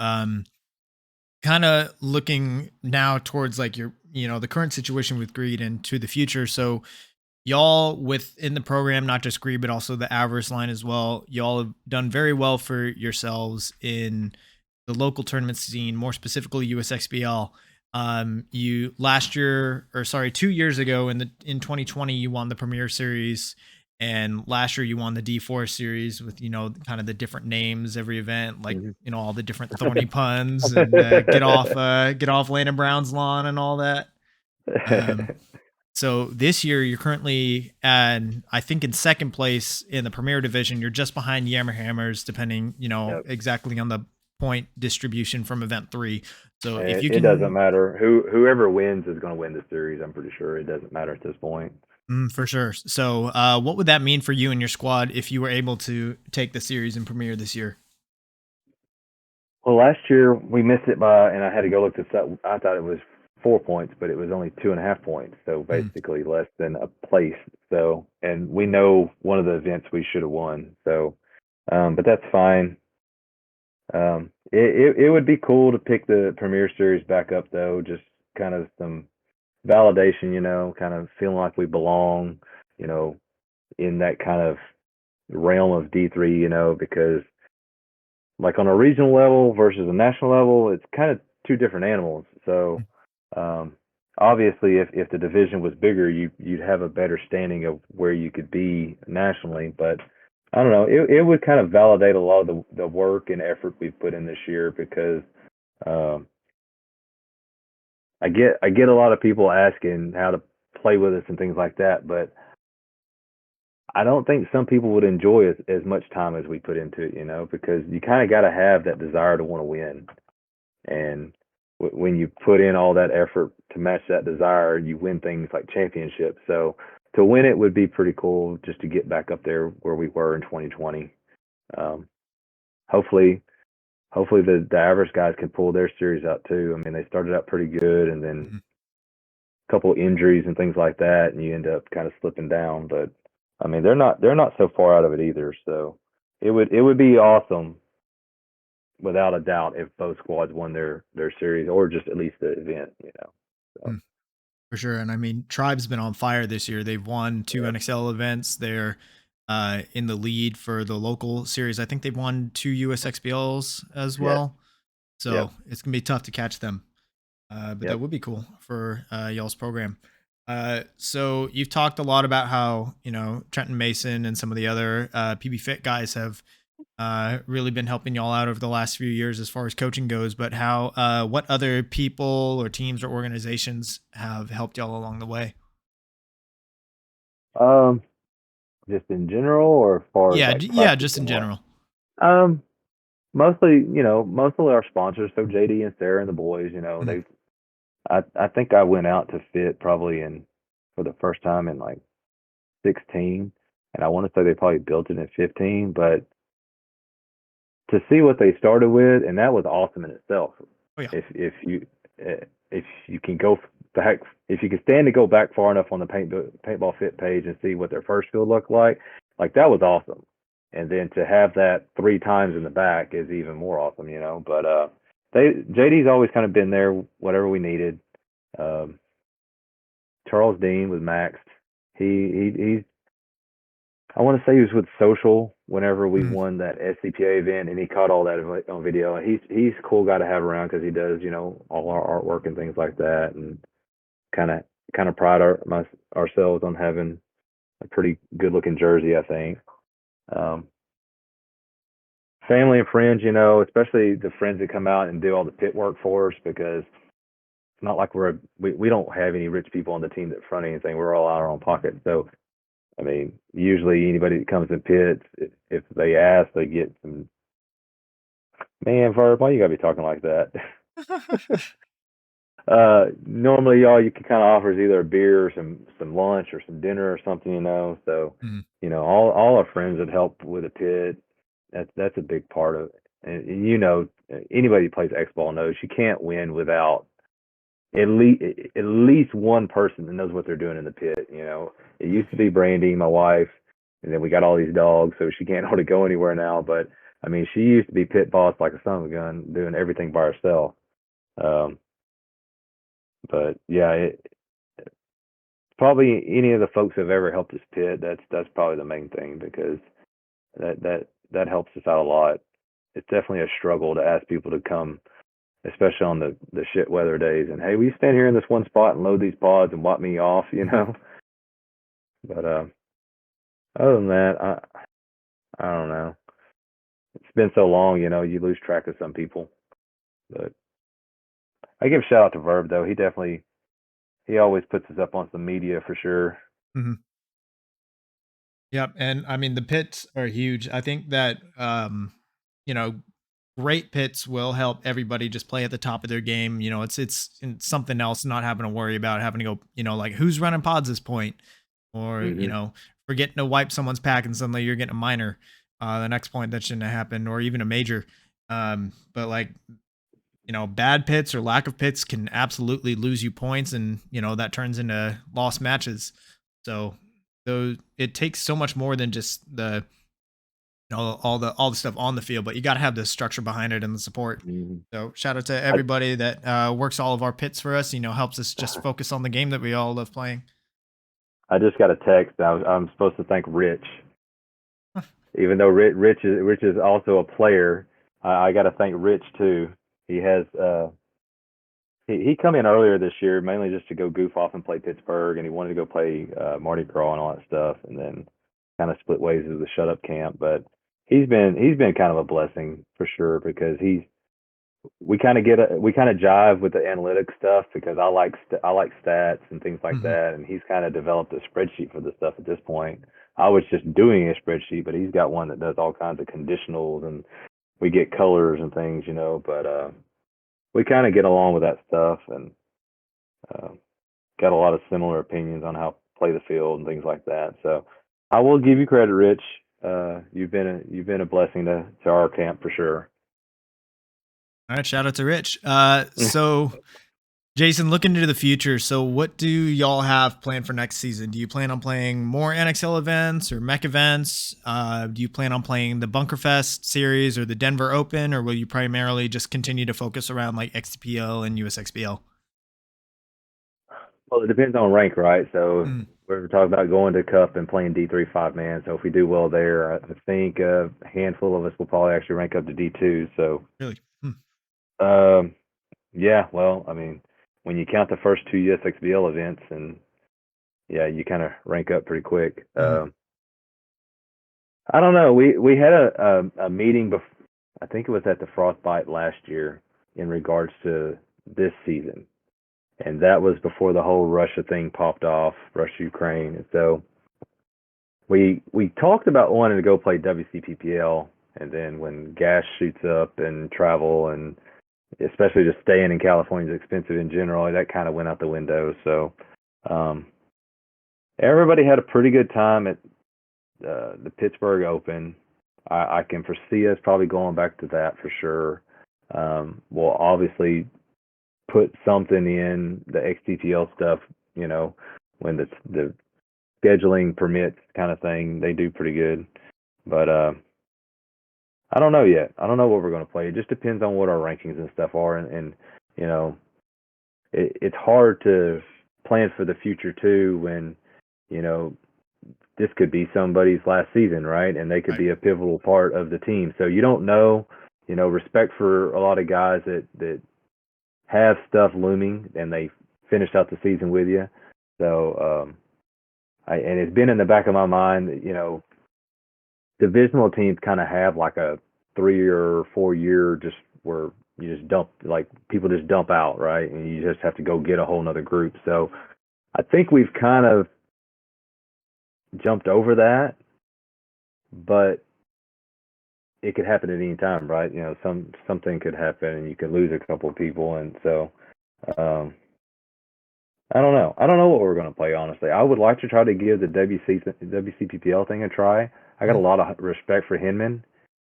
kind of looking now towards like your, the current situation with Greed and to the future. So y'all within the program, not just Greed, but also the Avarice line as well, y'all have done very well for yourselves in the local tournament scene, more specifically USXBL. You 2 years ago in 2020, you won the Premier Series, and last year you won the D4 series with, kind of the different names every event, like, all the different thorny puns and get off Landon Brown's lawn and all that. So this year you're currently I think in second place in the Premier division. You're just behind Yammerhammers, depending, Yep. exactly on the point distribution from event 3. So it doesn't matter whoever wins is going to win the series. I'm pretty sure it doesn't matter at this point. For sure. So, what would that mean for you and your squad if you were able to take the series and premiere this year? Well, last year we missed it by, and I had to go look this up. I thought it was 4 points, but it was only 2.5 points. So Mm, basically less than a place. So, and we know one of the events we should have won. So, but that's fine. It would be cool to pick the Premier Series back up though, just kind of some validation, kind of feeling like we belong, you know, in that kind of realm of D3, because like on a regional level versus a national level, it's kind of two different animals. So, mm, um, obviously, if the division was bigger, you'd have a better standing of where you could be nationally. But I don't know, it would kind of validate a lot of the work and effort we've put in this year because um, I get a lot of people asking how to play with us and things like that, but I don't think some people would enjoy as much time as we put into it, because you kind of got to have that desire to want to win. And when you put in all that effort to match that desire, you win things like championships. So to win it would be pretty cool just to get back up there where we were in 2020. Um, hopefully, hopefully the average guys can pull their series out too. I mean, they started out pretty good, and then mhm. a couple injuries and things like that, and you end up kind of slipping down. But I mean, they're not so far out of it either. So it would be awesome without a doubt if both squads won their series or just at least the event. So Mm, for sure. And I mean, Tribe's been on fire this year. They've won two yeah, NXL events. They're in the lead for the local series. I think they've won two USXBLs as yes, well. So yep, it's gonna be tough to catch them. But that yep. would be cool for y'all's program. So you've talked a lot about how Trenton Mason and some of the other PB Fit guys have really been helping y'all out over the last few years as far as coaching goes. But how what other people or teams or organizations have helped y'all along the way? Um, just in general, or as far as Yeah, like yeah, practice just in and what? general. Um, mostly our sponsors, so JD and Sarah and the boys. Mm, I think I went out to Fit probably in for the first time in like 16, and I want to say they probably built it in 15, but to see what they started with, and that was awesome in itself. oh yeah. If you can go back, if you can stand to go back far enough on the paintball fit page and see what their first field looked like that was awesome. And then to have that three times in the back is even more awesome. But JD's always kind of been there, whatever we needed. Um, Charles Dean was maxed. He's I want to say he was with Social whenever we Mm, won that SCPA event, and he caught all that on video. And he's a cool guy to have around because he does all our artwork and things like that, and kind of pride ourselves on having a pretty good looking jersey, I think. Um, Family and friends, especially the friends that come out and do all the pit work for us, because it's not like we don't have any rich people on the team that front anything. We're all out of our own pocket. So I mean, usually anybody that comes in pits, if they ask, they get some. Man, Verb, why you gotta be talking like that? Normally, all you can kind of offer is either a beer or some lunch or some dinner or something. So, mm, all our friends that help with a pit, that's a big part of it. And anybody who plays X ball knows you can't win without at least one person that knows what they're doing in the pit. It mm, used to be Brandy, my wife, and then we got all these dogs, so she can't hardly go anywhere now. But I mean, she used to be pit boss like a son of a gun, doing everything by herself. Um, but yeah, probably any of the folks who've ever helped us pit. That's probably the main thing because that helps us out a lot. It's definitely a struggle to ask people to come, especially on the shit weather days. And hey, will you stand here in this one spot and load these pods and wipe me off? But other than that, I don't know. It's been so long, you lose track of some people. But I give a shout out to Verb though. He always puts us up on some media for sure. mhm. Yep, and I mean the pits are huge. I think that you know, great pits will help everybody just play at the top of their game. It's something else not having to worry about having to go, like who's running pods this point. or Hmm. forgetting to wipe someone's pack and suddenly you're getting a minor. The next point that shouldn't have happened, or even a major. But like, bad pits or lack of pits can absolutely lose you points, and that turns into lost matches. So, though it takes so much more than just the all the stuff on the field, but you got to have the structure behind it and the support. Hmm. So, shout out to I everybody that works all of our pits for us. Helps us just focus on the game that we all love playing. I just got a text. I'm supposed to thank Rich, even though Rich is also a player. I got to thank Rich too. He has he come in earlier this year mainly just to go goof off and play Pittsburgh, and he wanted to go play Mardi Gras and all that stuff, and then kind of split ways with the shut up camp. But he's been kind of a blessing for sure because we kind of jive with the analytics stuff because I like stats and things like Hmm. that, and he's kind of developed a spreadsheet for this stuff at this point. I was just doing a spreadsheet, but he's got one that does all kinds of conditionals and we get colors and things, but we kind of get along with that stuff and uh, got a lot of similar opinions on how to play the field and things like that. So I will give you credit, Rich. You've been a blessing to our camp for sure. All right, shout out to Rich. So Jason, looking into the future, so what do y'all have planned for next season? Do you plan on playing more NXL events or mech events? Do you plan on playing the Bunkerfest series or the Denver Open, or will you primarily just continue to focus around like XPL and USXPL? Well, it depends on rank, right? So Mm, we're talking about going to Cup and playing D3 5 man. So if we do well there, I think a handful of us will probably actually rank up to D2. So really? Mm, um, yeah, well, I mean, when you count the first two USXBL events, and yeah, you kind of rank up pretty quick. mm, I don't know. We had a meeting I think it was at the Frostbite last year in regards to this season, and that was before the whole Russia thing popped off, Russia Ukraine. And so we talked about wanting to go play WCPPL, and then when gas shoots up and travel and especially just staying in California is expensive in general, that kind of went out the window. So um, everybody had a pretty good time at the Pittsburgh Open. I can foresee us probably going back to that for sure. We'll obviously put something in the XTPL stuff, when the scheduling permits kind of thing. They do pretty good. But I don't know yet. I don't know what we're going to play. It just depends on what our rankings and stuff are. And you know, it's hard to plan for the future too when, you know, this could be somebody's last season, right? And they could right. be a pivotal part of the team. So you don't know, respect for a lot of guys that have stuff looming and they finished out the season with you. So, and it's been in the back of my mind, divisional teams kind of have like a 3 or 4 year just where you just dump, like people just dump out, right? And you just have to go get a whole nother group. So I think we've kind of jumped over that, but it could happen at any time, right? Something could happen and you could lose a couple of people. And so, um, I don't know. I don't know what we're going to play, honestly. I would like to try to give the WCPPL thing a try. I got a Mm, lot of respect for Hinman,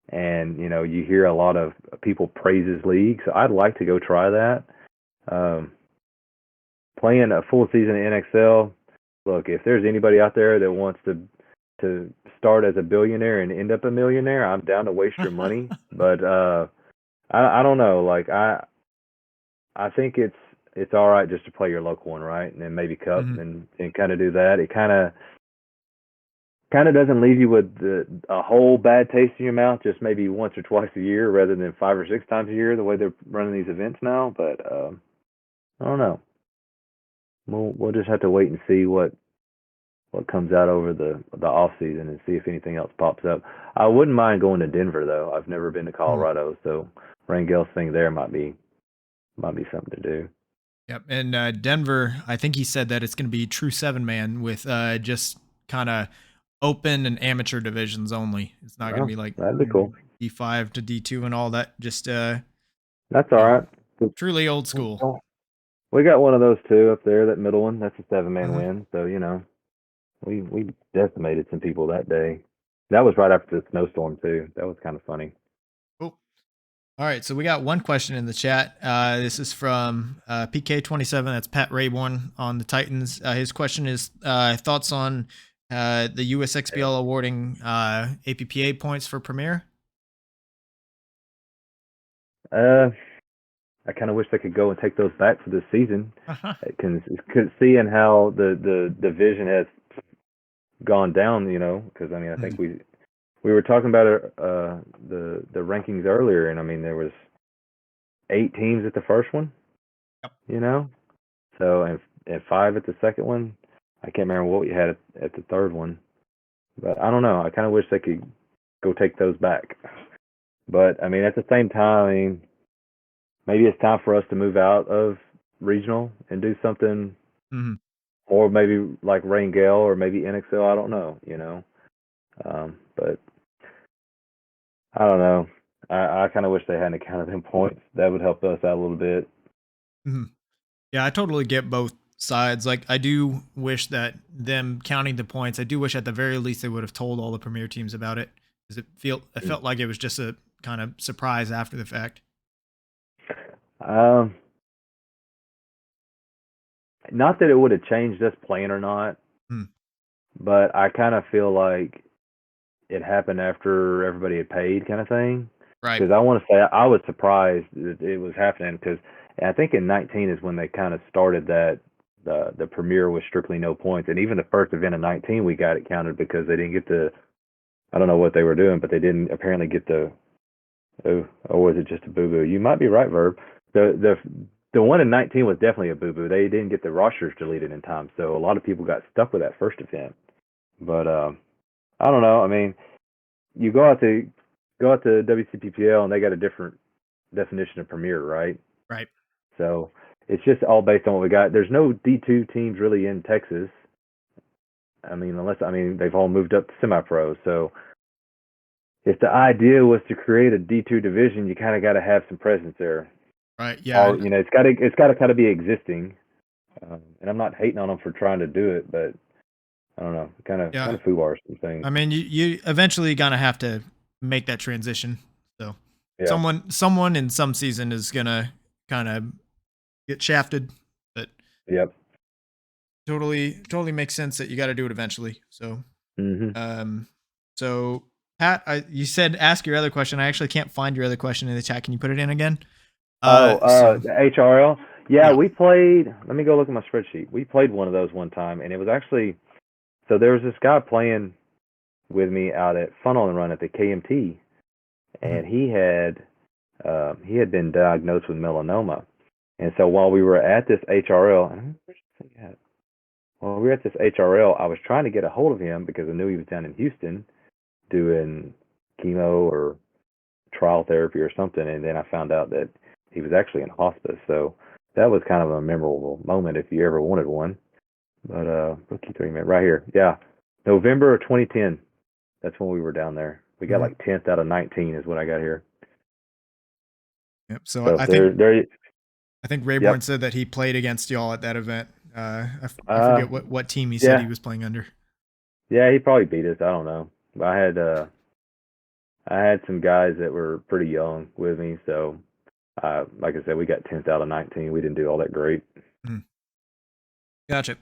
and you hear a lot of people praise his league, so I'd like to go try that. Um, Playing a full season in NXL, look, if there's anybody out there that wants to start as a billionaire and end up a millionaire, I'm down to waste your money. But I don't know. Like I think it's all right just to play your local one, right? And then maybe cup mhm. and kind of do that. It kind of doesn't leave you with a whole bad taste in your mouth, just maybe once or twice a year rather than 5 or 6 times a year, the way they're running these events now. But I don't know. We'll just have to wait and see what comes out over the off season and see if anything else pops up. I wouldn't mind going to Denver though. I've never been to Mm. Colorado, so Rangel's thing there might be something to do. Yep. And Denver, I think he said that it's going to be true 7 man with just kind of open and amateur divisions only. It's not going to Well, be like that'd be cool. D5 to D2 and all that. Just That's you all know, right. truly old school. Well, we got one of those too up there. That middle one, that's a 7 man Hmm. win. So We decimated some people that day. That was right after the snowstorm too. That was kind of funny. Cool. All right, so we got one question in the chat. This is from PK27. That's Pat Rayborn on the Titans. His question is thoughts on the USXBL awarding APPA points for Premier. I kind of wish they could go and take those back for this season. Because seeing how the division has gone down, because I mean, I think we were talking about the rankings earlier, and I mean there was 8 teams at the first one. Yep. So and 5 at the second one. I can't remember what we had at the third one, but I don't know. I kind of wish they could go take those back. But I mean, at the same time, I mean, maybe it's time for us to move out of regional and do something more, maybe like Rain Gale or maybe NXL. I don't know, but I don't know. I kind of wish they hadn't counted them points. That would help us out a little bit. Yeah, I totally get both sides. Like, I do wish that them counting the points, I do wish at the very least they would have told all the Premier teams about it, because it felt like it was just a kind of surprise after the fact. Not that it would have changed us playing or not, but I kind of feel like it happened after everybody had paid, kind of thing. Right. Because I want to say I was surprised that it was happening, because I think in 19 is when they kind of started that the Premier was strictly no points, and even the first event of 19 we got it counted because they didn't get the, I don't know what they were doing, but they didn't apparently get the, or was it just a boo boo? You might be right, Verb. The one in 19 was definitely a boo boo. They didn't get the rosters deleted in time, so a lot of people got stuck with that first event. But I don't know. I mean, you go out to WCPPL and they got a different definition of Premier, right? Right. So it's just all based on what we got. There's no D2 teams really in Texas. I mean, they've all moved up to semi-pro. So if the idea was to create a D2 division, you kind of got to have some presence there. Right. Yeah. Or, it's got to kind of be existing. And I'm not hating on them for trying to do it, but I don't know, kind of foobar some things. I mean, you eventually gonna have to make that transition. So someone in some season is gonna kind of get shafted, but totally makes sense that you got to do it eventually. So, so Pat, you said ask your other question. I actually can't find your other question in the chat. Can you put it in again? The HRL. Yeah, we played. Let me go look at my spreadsheet. We played one of those one time, and it was actually. So there was this guy playing with me out at Funnel and Run at the KMT, and he had been diagnosed with melanoma, and so while we were at this HRL, while we were at this HRL, I was trying to get a hold of him because I knew he was down in Houston doing chemo or trial therapy or something, and then I found out that he was actually in hospice. So that was kind of a memorable moment if you ever wanted one. But rookie 3 minute right here. Yeah. November of 2010. That's when we were down there. We got like 10th out of 19 is what I got here. Yep. So I think Rayborn said that he played against y'all at that event. I forget what team he said he was playing under. Yeah, he probably beat us. I don't know. But I had some guys that were pretty young with me, so like I said, we got 10th out of 19. We didn't do all that great. Gotcha.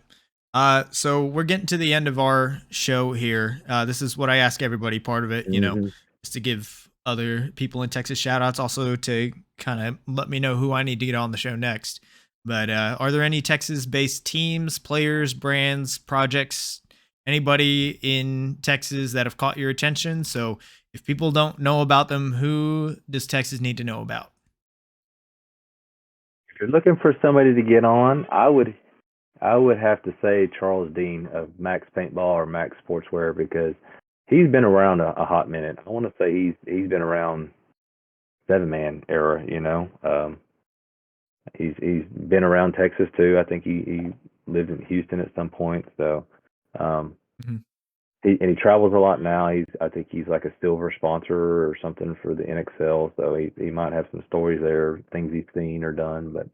So we're getting to the end of our show here. This is what I ask everybody. Part of it, is to give other people in Texas shout outs, also to kind of let me know who I need to get on the show next. But are there any Texas-based teams, players, brands, projects, anybody in Texas that have caught your attention? So if people don't know about them, who does Texas need to know about? If you're looking for somebody to get on, I would have to say Charles Dean of Max Paintball or Max Sportswear, because he's been around a hot minute. I want to say he's been around 7-man era. He's been around Texas too. I think he lived in Houston at some point. So he travels a lot now. I think he's like a silver sponsor or something for the NXL. So he might have some stories there, things he's seen or done. But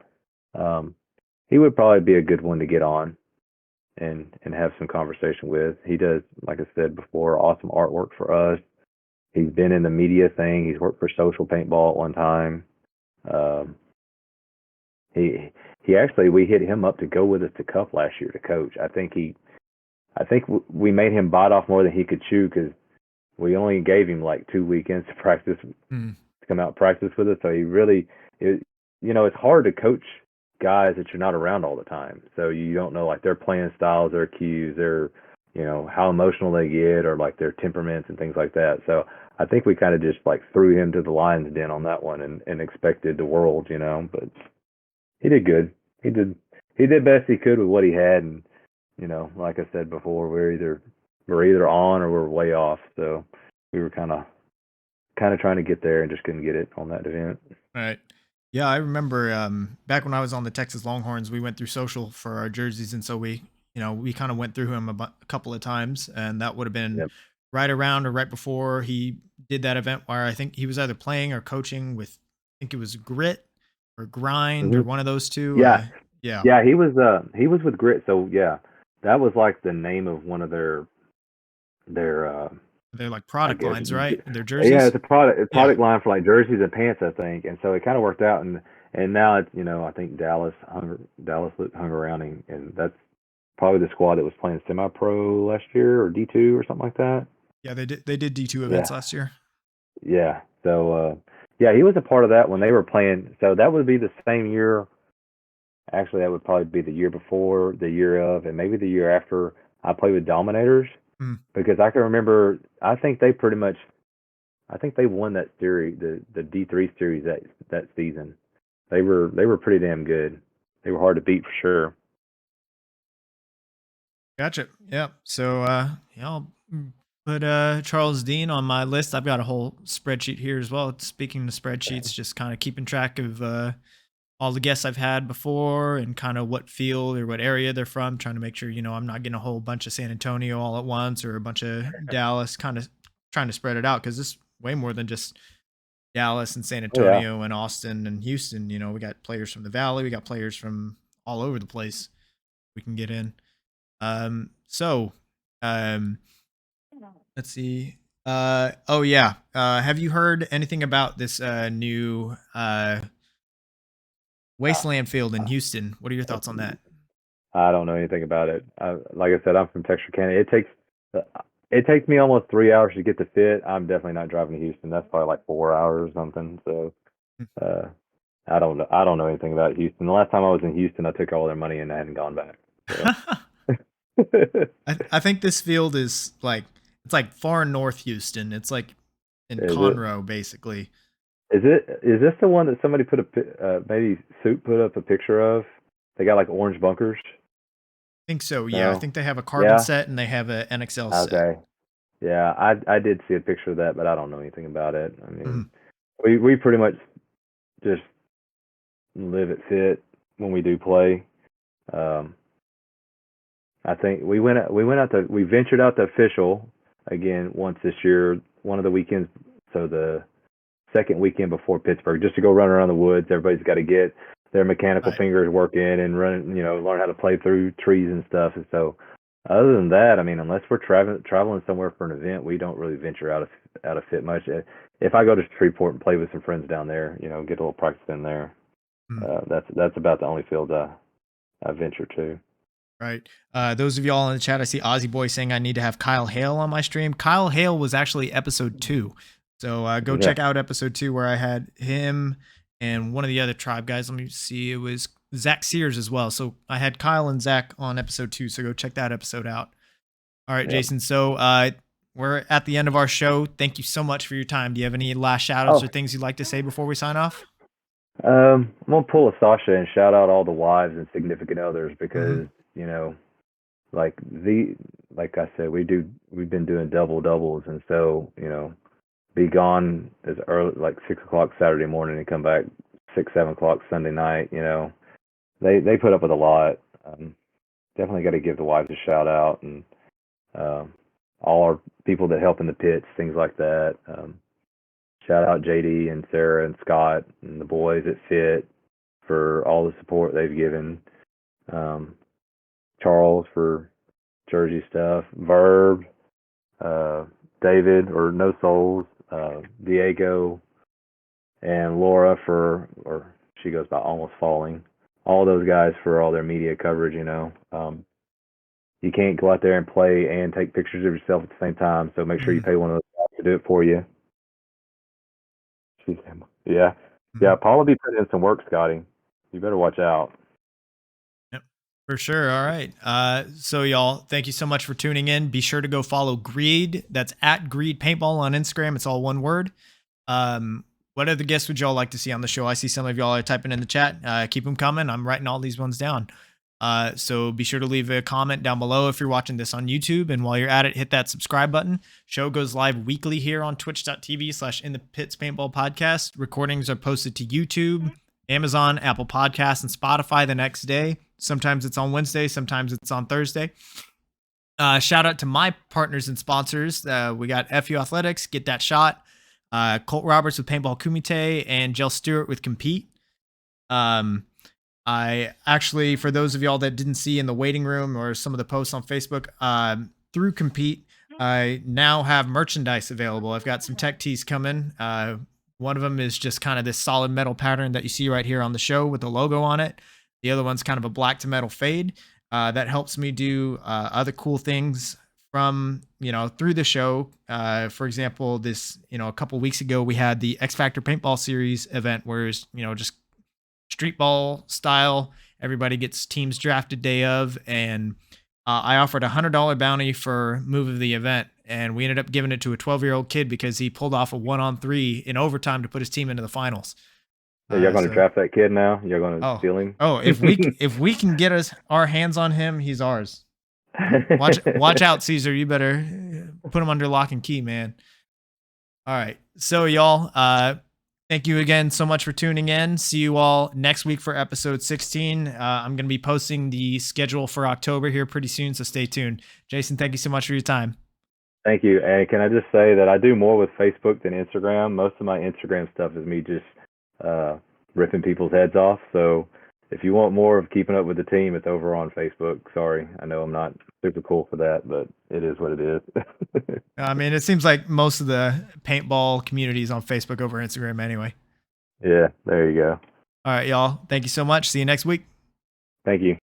he would probably be a good one to get on. and have some conversation with. He does, like I said before, awesome artwork for us. He's been in the media thing. He's worked for Social Paintball at one time. Um, he actually, we hit him up to go with us to Cup last year to coach. I think we made him bite off more than he could chew because we only gave him like 2 weekends to practice, to come out and practice with us. So he really, it's hard to coach guys that you're not around all the time. So you don't know like their playing styles, their cues, their, how emotional they get or like their temperaments and things like that. So I think we kind of just like threw him to the lion's den on that one and expected the world, but he did good. He did best he could with what he had, and like I said before, we're either on or we're way off. So we were kind of trying to get there and just couldn't get it on that event. Right. Yeah, I remember back when I was on the Texas Longhorns, we went through Social for our jerseys, and so we kind of went through him a couple of times, and that would have been Yep. right around or right before he did that event where I think he was either playing or coaching with, I think it was Grit or Grind or one of those two. Yeah. Yeah. Yeah, he was with Grit. So yeah, that was like the name of one of their They're like I product guess lines, right? Their yeah, jerseys. it's a product line for like jerseys and pants, I think. And so it kind of worked out, and now it's I think Dallas hung around, and that's probably the squad that was playing semi-pro last year or D2 or something like that. Yeah, they did D2 events last year. Yeah. So yeah, he was a part of that when they were playing. So that would be the same year. Actually, that would probably be the year before, the year of, and maybe the year after I played with Dominators, because I can remember. I think they won that series, the D3 series that season. They were pretty damn good. They were hard to beat for sure. Gotcha. Yeah. So yeah, I'll put Charles Dean on my list. I've got a whole spreadsheet here as well. Speaking of spreadsheets, just kind of keeping track of all the guests I've had before and kind of what field or what area they're from, trying to make sure, I'm not getting a whole bunch of San Antonio all at once or a bunch of Dallas, kind of trying to spread it out because this is way more than just Dallas and San Oh yeah. Antonio and Austin and Houston. We got players from the Valley, we got players from all over the place we can get in. So let's see. Oh yeah. Have you heard anything about this new Wasteland Field in Houston? What are your thoughts on that? I don't know anything about it. Like I said, I'm from Texarkana. It takes me almost 3 hours to get to fit. I'm definitely not driving to Houston. That's probably like 4 hours or something. So I don't know. I don't know anything about Houston. The last time I was in Houston, I took all their money and I hadn't gone back. So. I think this field is like, it's like far north Houston. It's like in Conroe, basically. Is this the one that somebody maybe Soup put up a picture of? They got like orange bunkers. I think so. Yeah, I think they have a carbon set and they have an NXL set. Okay. Yeah, I did see a picture of that, but I don't know anything about it. I mean, we pretty much just live at fit when we do play. I think we ventured out to official again once this year, one of the weekends. So the second weekend before Pittsburgh, just to go run around the woods. Everybody's got to get their mechanical fingers working and learn how to play through trees and stuff. And so, other than that, I mean, unless we're traveling somewhere for an event, we don't really venture out of fit much. If I go to Shreveport and play with some friends down there, get a little practice in there. That's about the only field I venture to. Right. Those of y'all in the chat, I see Ozzy Boy saying I need to have Kyle Hale on my stream. Kyle Hale was actually episode 2. So go check out episode 2 where I had him and one of the other tribe guys. Let me see. It was Zach Sears as well. So I had Kyle and Zach on episode 2. So go check that episode out. All right, Jason. So we're at the end of our show. Thank you so much for your time. Do you have any last shout outs or things you'd like to say before we sign off? I'm going to pull a Sasha and shout out all the wives and significant others because, like I said, we've been doing doubles. And so, be gone as early, like 6 o'clock Saturday morning and come back 6-7 o'clock Sunday night. They put up with a lot. Definitely got to give the wives a shout out and all our people that help in the pits, things like that. Shout out JD and Sarah and Scott and the boys at Fit for all the support they've given. Charles for jersey stuff, Verb, uh, David or No Souls, Diego, and Laura or she goes by Almost Falling. All those guys for all their media coverage. You can't go out there and play and take pictures of yourself at the same time. So make sure you pay one of those guys to do it for you. Yeah. Yeah, Paul will be putting in some work, Scotty. You better watch out. Yep, for sure. All right. So y'all, thank you so much for tuning in. Be sure to go follow Greed. That's at Greed Paintball on Instagram. It's all one word. What other guests would y'all like to see on the show? I see some of y'all are typing in the chat. Keep them coming. I'm writing all these ones down. So be sure to leave a comment down below if you're watching this on YouTube. And while you're at it, hit that subscribe button. Show goes live weekly here on twitch.tv/inthepitspaintballpodcast. Recordings are posted to YouTube, Amazon, Apple Podcasts, and Spotify the next day. Sometimes it's on Wednesday. Sometimes it's on Thursday. Shout out to my partners and sponsors. We got FU Athletics, Get That Shot, Colt Roberts with Paintball Kumite, and Jill Stewart with Compete. I actually, for those of y'all that didn't see in the waiting room or some of the posts on Facebook, through Compete, I now have merchandise available. I've got some tech tees coming. One of them is just kind of this solid metal pattern that you see right here on the show with the logo on it. The other one's kind of a black to metal fade. That helps me do other cool things from, through the show. For example, a couple weeks ago, we had the X Factor Paintball Series event where it's, just street ball style. Everybody gets teams drafted day of. And I offered a $100 bounty for move of the event. And we ended up giving it to a 12-year-old kid because he pulled off a 1-on-3 in overtime to put his team into the finals. So you're going to draft that kid now? You're going to steal him? Oh, if we can get our hands on him, he's ours. Watch out, Caesar. You better put him under lock and key, man. All right. So y'all, thank you again so much for tuning in. See you all next week for episode 16. I'm going to be posting the schedule for October here pretty soon, so stay tuned. Jason, thank you so much for your time. Thank you. And can I just say that I do more with Facebook than Instagram. Most of my Instagram stuff is me just ripping people's heads off. So if you want more of keeping up with the team, it's over on Facebook. Sorry, I know I'm not super cool for that, but it is what it is. I mean, it seems like most of the paintball community is on Facebook over Instagram anyway. Yeah, there you go. All right, y'all. Thank you so much. See you next week. Thank you.